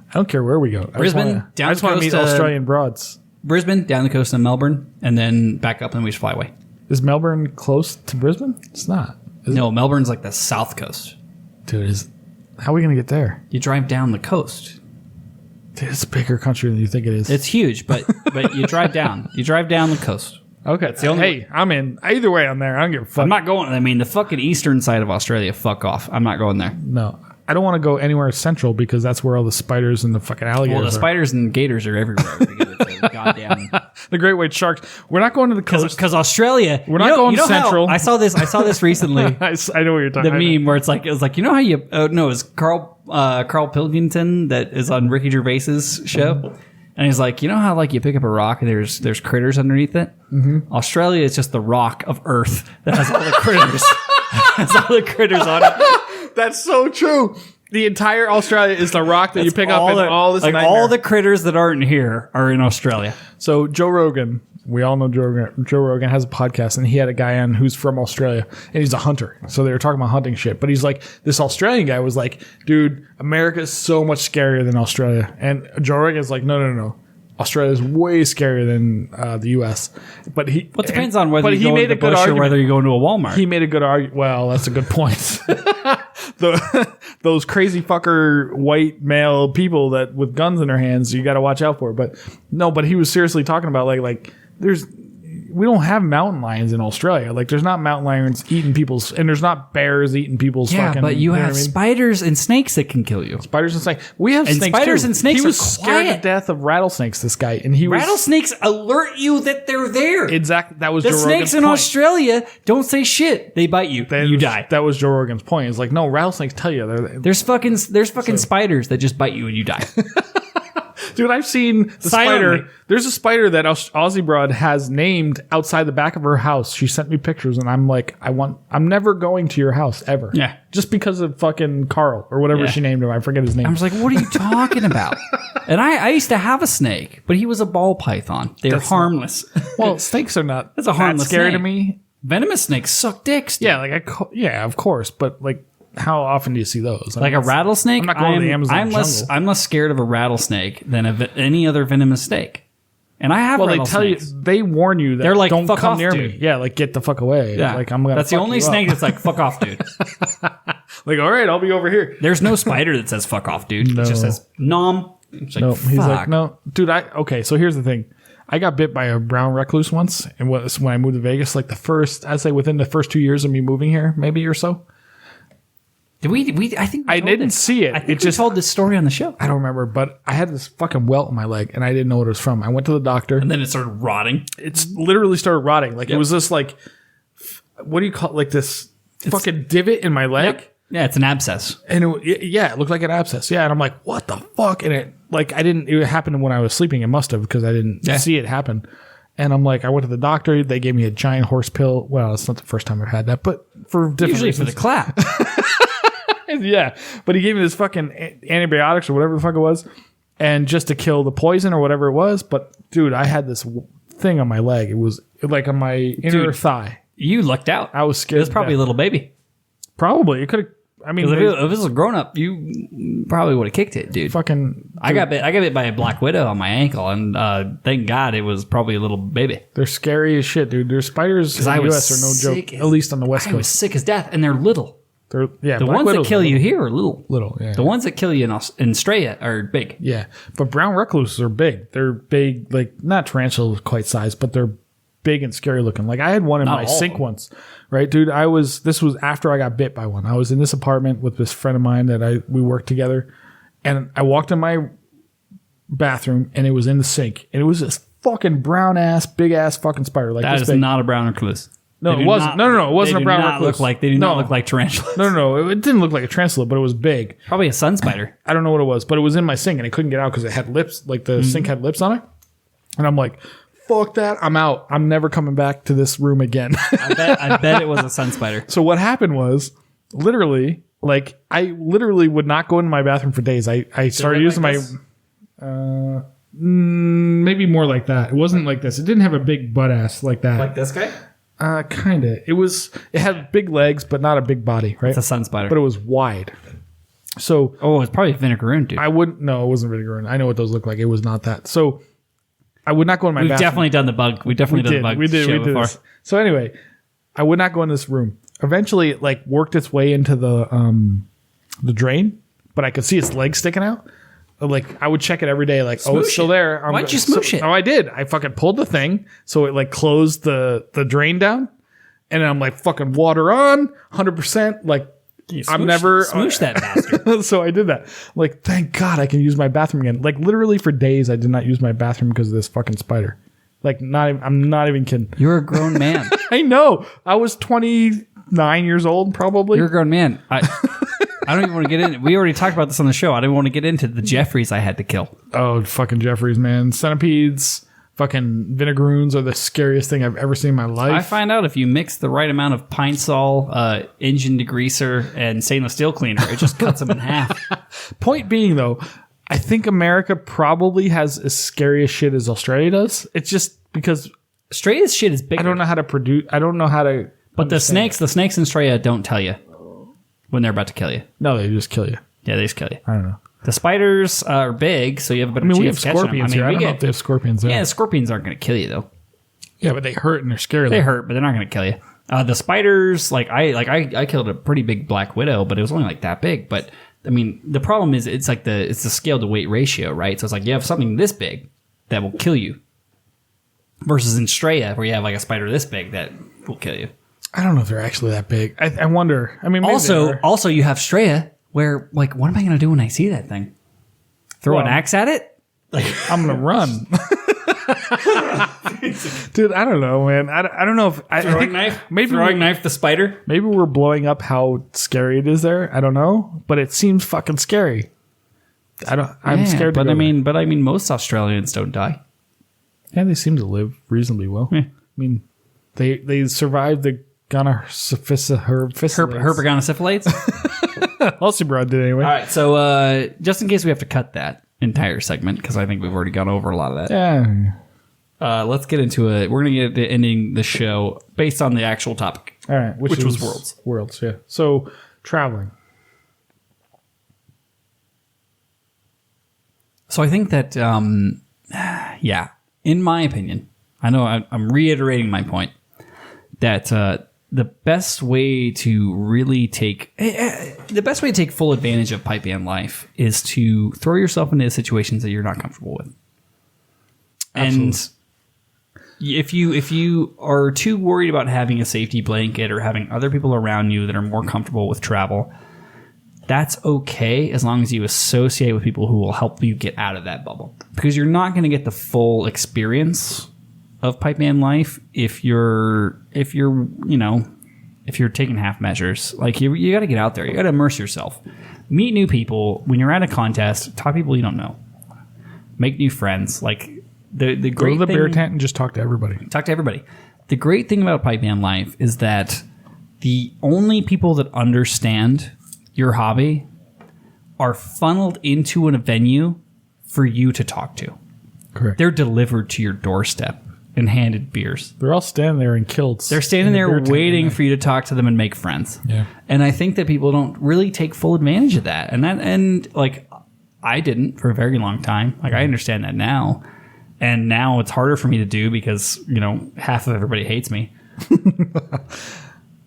I don't care where we go. Brisbane, down I just want to meet Australian broads. Brisbane, down the coast to Melbourne, and then back up, and we just fly away. Is Melbourne close to Brisbane? It's not. No, Melbourne's like the south coast. Dude, how are we going to get there? You drive down the coast. Dude, it's a bigger country than you think it is. It's huge, but you drive down. You drive down the coast. Okay. Hey, I'm in. Either way, I'm there. I don't give a fuck. I'm not going. I mean, the fucking eastern side of Australia, fuck off. I'm not going there. No. I don't want to go anywhere central because that's where all the spiders and the fucking alligators Well, the are. spiders and gators are everywhere. Because it's a goddamn. The great white sharks. We're not going to the coast. Because Australia, We're not going central. I saw this recently. I know what you're talking The about. meme where it was like, you know how you? Oh no, it's Carl Pilkington that is on Ricky Gervais's show, and he's like, you know how like you pick up a rock and there's critters underneath it. Mm-hmm. Australia is just the rock of Earth that has all the critters. Has all the critters on it. That's so true. The entire Australia is the rock that you pick up in all this like nightmare. all the critters that aren't here are in Australia. So Joe Rogan, we all know Joe Rogan has a podcast, and he had a guy on who's from Australia, and he's a hunter. So they were talking about hunting shit. But he's like, this Australian guy was like, dude, America is so much scarier than Australia. And Joe Rogan's like, no. Australia is way scarier than the U.S. But he. Well, it depends on whether you go made into a the good bush or argument. whether you go into a Walmart. He made a good argument. Well, that's a good point. Those crazy fucker white male people that with guns in their hands, you got to watch out for. But no, but he was seriously talking about like we don't have mountain lions in Australia. Like there's not mountain lions eating people's, and there's not bears eating people's. Yeah, fucking, but you know have what I mean? spiders and snakes that can kill you. Spiders and snakes. We have And snakes spiders too. and snakes He was are scared quiet. to death of rattlesnakes. This guy, and he was Rattlesnakes alert you that they're there. exactly. That was The Joe snakes Rogan's in point. Australia don't say shit. They bite you. You die. That was Joe Rogan's point. It's like, no, rattlesnakes tell you. There's fucking spiders that just bite you and you die. Dude, I've seen the Silently. spider. There's a spider that Aussie broad has named outside the back of her house. She sent me pictures, and I'm like, I'm never going to your house ever. Yeah. Just because of fucking Carl or whatever Yeah. she named him. I forget his name. I was like, what are you talking about? And I used to have a snake, but he was a ball python. They're harmless. well, snakes are not. That's a harmless scary to snake. me. Venomous snakes suck dicks. Dude. Yeah, like of course, but like, how often do you see those? I Like mean, a rattlesnake, I'm not going to the Amazon jungle. I'm less scared of a rattlesnake than of any other venomous snake. And I have Well, they tell you, rattlesnakes. they warn you that They're like, don't "Fuck come off, near dude." me. Yeah, like get the fuck away. Yeah. Like I'm gonna. That's the fuck only you snake up. that's like, fuck off, dude. Like, all right, I'll be over here. There's no spider that says fuck off, dude. No. It just says nom. It's like, No, he's like, fuck. no, dude. Okay, so here's the thing. I got bit by a brown recluse once, and when I moved to Vegas, like I'd say within the first 2 years of me moving here, maybe or so. Did we? I think we I told didn't this. see it. I think It we just- told this story on the show, I don't remember, but I had this fucking welt in my leg, and I didn't know what it was from. I went to the doctor. and then it started rotting. It's literally started rotting. Like Yep. it was this like, what do you call it? Like this fucking divot in my leg. Yeah, it's an abscess. And it looked like an abscess. Yeah. And I'm like, what the fuck? And it happened when I was sleeping. It must have, because I didn't see it happen. And I'm like, I went to the doctor. They gave me a giant horse pill. Well, it's not the first time I've had that, but for different Usually reasons. for the clap. Yeah. But he gave me this fucking antibiotics or whatever the fuck it was. And just to kill the poison or whatever it was. But dude, I had this thing on my leg. It was like on my inner thigh. You lucked out. I was scared. It was probably a little baby. Probably. It could have, I mean, If it was a grown up, you probably would have kicked it, dude. fucking, I got bit by a black widow on my ankle, and thank God it was probably a little baby. they're scary as shit, dude. There's spiders in I the was US are no sick joke. At least on the West I was Coast. sick as death, and they're little. The The ones that kill you here are little. Little, yeah. The ones that kill you in Australia are big. Yeah. But brown recluses are big. They're big, like not tarantula quite size, but they're big and scary looking. Like I had one in Not my all of sink them. once. Right, dude. This was after I got bit by one. I was in this apartment with this friend of mine that we worked together, and I walked in my bathroom and it was in the sink. And it was this fucking brown ass, big ass fucking spider. Like That this is big. not a brown recluse. No, They it do wasn't. not- No, it wasn't they a brown do not recluse. They do not No. look like tarantulas. No. It didn't look like a tarantula, but it was big. Probably a sun spider. I don't know what it was, but it was in my sink and I couldn't get out because it had lips. Like the sink had lips on it. And I'm like, fuck that. I'm out. I'm never coming back to this room again. I bet it was a sun spider. So what happened was literally, like I literally would not go into my bathroom for days. I started look using like my, maybe more like that. It wasn't like this. It didn't have a big butt ass like that. this guy? Kind of. It had big legs, but not a big body, right? It's a sun spider. But it was wide. So Oh, it's probably a vinegaroon, dude. I wouldn't. No, it wasn't vinegar. I know what those look like. It was not that. So I would not go in my We've bathroom. definitely done the bug. We've definitely done the bug We did before. this. So anyway, I would not go in this room. Eventually, it like worked its way into the drain, but I could see its legs sticking out. Like I would check it every day. Like, oh, it's Smoosh still it. there. Why'd you smoosh it? Oh, I did. I fucking pulled the thing so it like closed the drain down, and I'm like fucking water on 100%. Like I'm never smoosh that bastard. So I did that. Like, thank God I can use my bathroom again. Like, literally for days I did not use my bathroom because of this fucking spider. Like, I'm not even kidding. You're a grown man. I know. I was 29 years old, probably. You're a grown man. I don't even want to get in. We already talked about this on the show. I didn't want to get into the Jeffries I had to kill. Oh, fucking Jeffries, man. Centipedes, fucking vinegaroons are the scariest thing I've ever seen in my life. I find out if you mix the right amount of Pine Sol, engine degreaser, and stainless steel cleaner, it just cuts them in half. Point being, though, I think America probably has as scary as shit as Australia does. It's just because Australia's shit is bigger. I don't know how to produce. I don't know how to. But the snakes in Australia don't tell you when they're about to kill you. No, they just kill you. Yeah, they just kill you. I don't know. The spiders are big, so you have a better chance we of have catching scorpions them. here. I don't know if they have scorpions there. Yeah, scorpions aren't going to kill you though. Yeah, but they hurt and they're scary. They hurt, but they're not going to kill you. The spiders, I killed a pretty big black widow, but it was only like that big. But I mean, the problem is it's like the scale to weight ratio, right? So it's like you have something this big that will kill you, versus in Australia where you have like a spider this big that will kill you. I don't know if they're actually that big. I wonder. I mean, maybe Also you have Straya where like, what am I going to do when I see that thing? Throw an axe at it? Like, I'm gonna run. Dude, I don't know, man. I don't know if Throwing knife the spider. Maybe we're blowing up how scary it is there. I don't know, but it seems fucking scary. I'm scared. But I mean, most Australians don't die. Yeah, they seem to live reasonably well. Yeah. I mean, they survived the Herpetogonosyphilides. Mostly broad did anyway. All right, so just in case we have to cut that entire segment, because I think we've already gone over a lot of that. Yeah. Let's get into it. We're going to get to ending the show based on the actual topic. All right, which was worlds. Worlds, yeah. So traveling. So I think that, yeah, in my opinion, I know I'm reiterating my point that the best way to take full advantage of pipe band life is to throw yourself into situations that you're not comfortable with. Absolutely. And if you are too worried about having a safety blanket or having other people around you that are more comfortable with travel, that's okay as long as you associate with people who will help you get out of that bubble. Because you're not going to get the full experience of pipe band life if you're taking half measures. Like you got to get out there. You got to immerse yourself. Meet new people. When you're at a contest, talk to people you don't know. Make new friends. Like the great Go to the thing, beer tent and just talk to everybody. Talk to everybody. The great thing about pipe band life is that the only people that understand your hobby are funneled into a venue for you to talk to. Correct. They're delivered to your doorstep and handed beers. They're all standing there in kilts. They're standing there waiting for you to talk to them and make friends. Yeah. And I think that people don't really take full advantage of that. And like I didn't for a very long time. Like I understand that now. And now it's harder for me to do because, half of everybody hates me.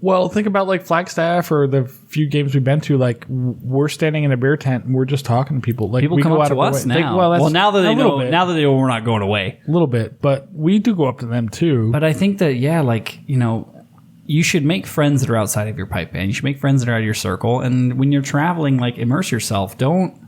Well, think about like Flagstaff or the few games we've been to. Like we're standing in a beer tent and we're just talking to people. Like people we come go up out to of our us way. now. Now that they know, we're not going away. A little bit, but we do go up to them too. But I think that you should make friends that are outside of your pipe band. You should make friends that are out of your circle. And when you're traveling, like immerse yourself. Don't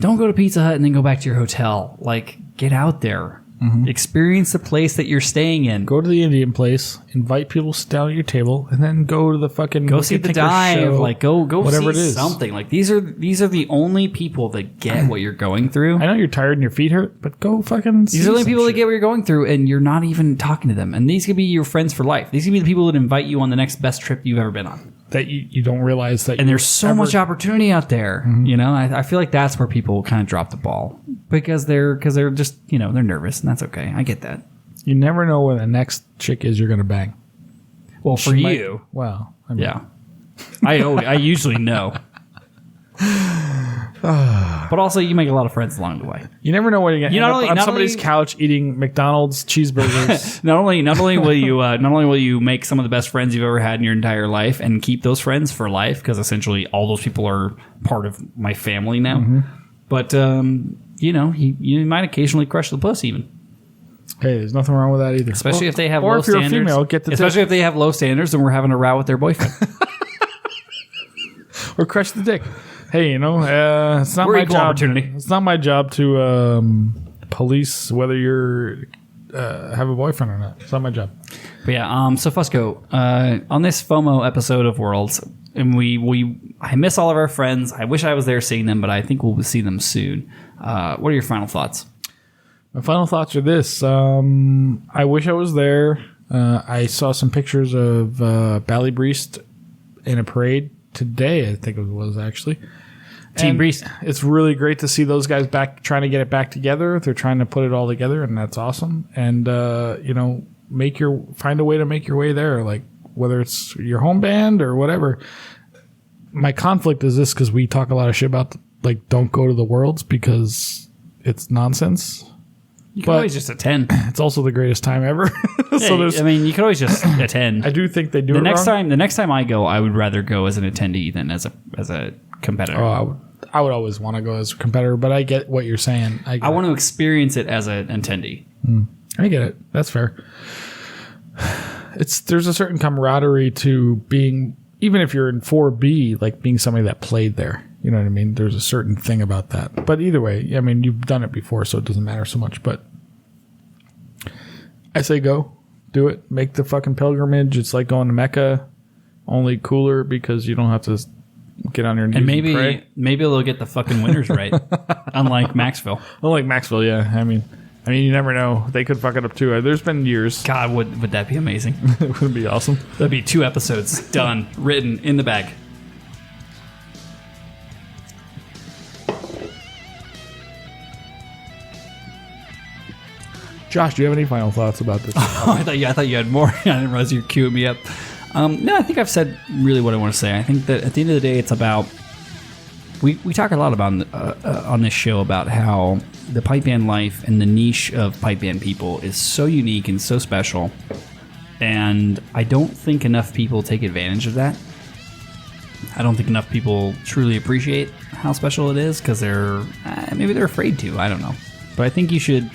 go to Pizza Hut and then go back to your hotel. Like get out there. Mm-hmm. Experience the place that you're staying in. Go to the Indian place, invite people to sit down at your table, and then go to the fucking go see the dive. Show, like go whatever see it is. Something. Like these are the only people that get what you're going through. I know you're tired and your feet hurt, but go fucking. These are the only people that get what you're going through, and you're not even talking to them. And these could be your friends for life. These could be the people that invite you on the next best trip you've ever been on. That you don't realize that. And there's so much opportunity out there. Mm-hmm. I feel like that's where people kind of drop the ball because they're just they're nervous, and that's okay. I get that. You never know where the next chick is you're going to bang. Well, for you, well, yeah, I usually know. But also, you make a lot of friends along the way. You never know where you're going to end up on somebody's couch eating McDonald's cheeseburgers. not only will you make some of the best friends you've ever had in your entire life and keep those friends for life because essentially all those people are part of my family now. Mm-hmm. But you might occasionally crush the puss even. Hey, there's nothing wrong with that either. Especially if they have low standards. Or if you're a female, get the Especially if they have low standards and we're having a row with their boyfriend. or crush the dick. Hey, it's not We're my equal job. opportunity. It's not my job to police whether you're have a boyfriend or not. It's not my job. But yeah, so Fusco, on this FOMO episode of Worlds, and I miss all of our friends. I wish I was there seeing them, but I think we'll see them soon. What are your final thoughts? My final thoughts are this. I wish I was there. I saw some pictures of Bally Breest in a parade today, I think it was actually. Team Breest. It's really great to see those guys back trying to get it back together. They're trying to put it all together, and that's awesome. And, find a way to make your way there, like whether it's your home band or whatever. My conflict is this because we talk a lot of shit about, like, don't go to the Worlds because it's nonsense. You can always just attend. It's also the greatest time ever. You can always just attend. I do think they do the it next wrong. time. The next time I go, I would rather go as an attendee than as a competitor. Oh, I would always want to go as a competitor, but I get what you're saying. I want to experience it as an attendee. I get it. That's fair. There's a certain camaraderie to being, even if you're in 4B, like being somebody that played there. You know what I mean? There's a certain thing about that. But either way, I mean, you've done it before, so it doesn't matter so much. But I say go. Do it. Make the fucking pilgrimage. It's like going to Mecca, only cooler because you don't have to get on your knees And and pray. maybe they'll get the fucking winners right. Unlike Maxville. Unlike Maxville, yeah. I mean, you never know. They could fuck it up too. There's been years. God, would that be amazing? It would be awesome. That'd be 2 episodes done, written, in the bag. Josh, do you have any final thoughts about this? I thought you had more. I didn't realize you were queuing me up. No, I think I've said really what I want to say. I think that at the end of the day, it's about... We talk a lot about on this show about how the pipe band life and the niche of pipe band people is so unique and so special. And I don't think enough people take advantage of that. I don't think enough people truly appreciate how special it is because maybe they're afraid to. I don't know. But I think you should...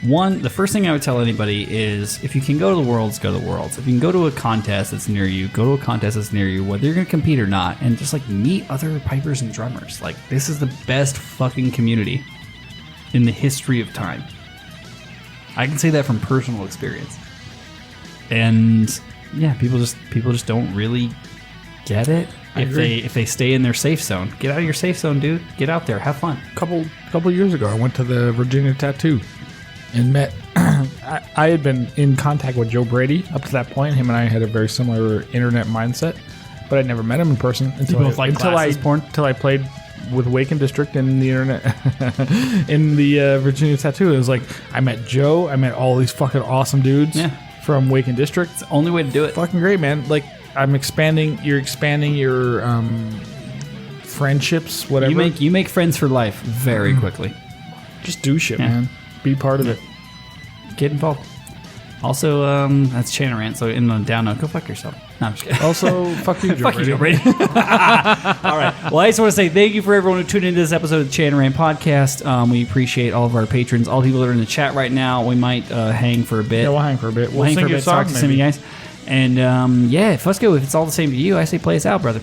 the first thing I would tell anybody is if you can go to the Worlds, go to the Worlds. If you can go to a contest that's near you, go to a contest that's near you, whether you're going to compete or not, and just like meet other pipers and drummers. Like, this is the best fucking community in the history of time. I can say that from personal experience. And yeah, people just don't really get it if they stay in their safe zone. Get out of your safe zone, dude. Get out there, have fun. Couple years ago, I went to the Virginia Tattoo and met. I had been in contact with Joe Brady up to that point. Him and I had a very similar internet mindset, but I'd never met him in person until I played with Waken District in the internet in the Virginia Tattoo. It was like I met Joe. I met all these fucking awesome dudes from Waken District. It's the only way to do it. Fucking great, man. Like You're expanding your friendships, whatever. You make friends for life very quickly. Just do shit, man. Be part of it. Get involved. Also, that's Chanarant, so in the down note, go fuck yourself. No, I'm just kidding. Also, fuck you, Joe fuck Brady. you, Joe Brady. All right. Well, I just want to say thank you for everyone who tuned into this episode of the Chanarant podcast. We appreciate all of our patrons, all the people that are in the chat right now. We might hang for a bit. Yeah, we'll hang for a bit. We'll hang for a bit, talk to some of you guys. And yeah, Fusco, if it's all the same to you, I say play us out, brother.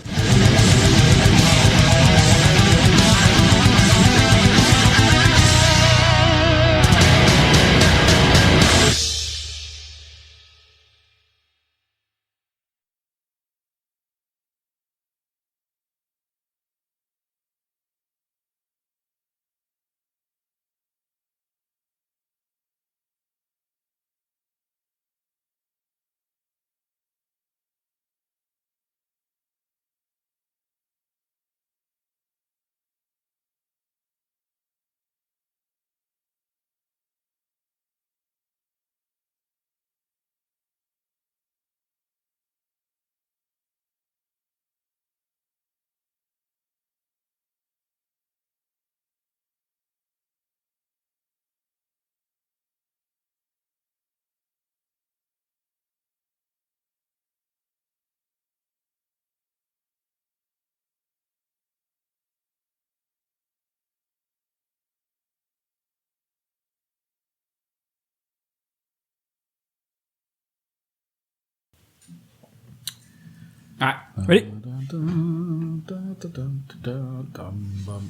All right, ready?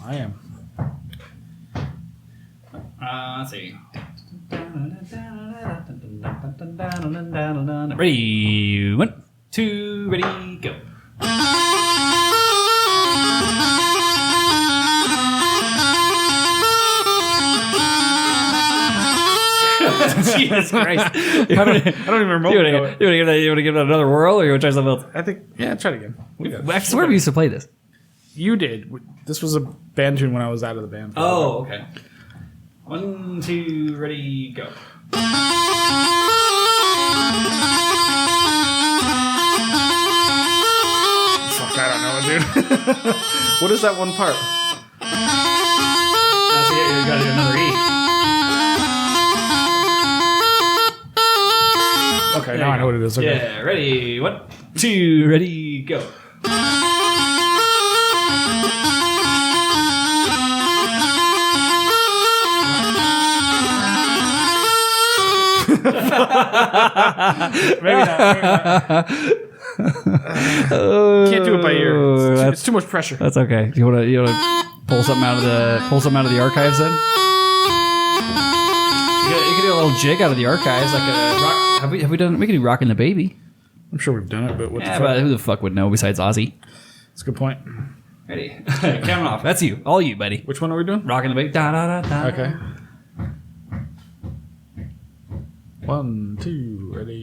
I am. Let's see. Ready? 1, 2, ready, go. Jesus Christ! I don't even remember. You want to give it another whirl, or you want to try something else? I think, yeah, try it again. I swear we used to play this. You did. This was a band tune when I was out of the band. Oh, okay. 1, 2, ready, go. Fuck, I don't know, dude. What is that one part? That's it. You got to do another E. Okay, now I know what it is. Okay. Yeah, ready. 1, 2, ready, go. Maybe not. Can't do it by ear. It's too much pressure. That's okay. You want to pull something out of the archives then? You can do a little jig out of the archives, like a rock. Have we done? We can do "Rockin' the Baby." I'm sure we've done it, but what the Yeah, fuck? but who the fuck would know besides Ozzy? That's a good point. Ready? Count off. That's you. All you, buddy. Which one are we doing? "Rockin' the Baby." Da da da da. Okay. 1, 2, ready.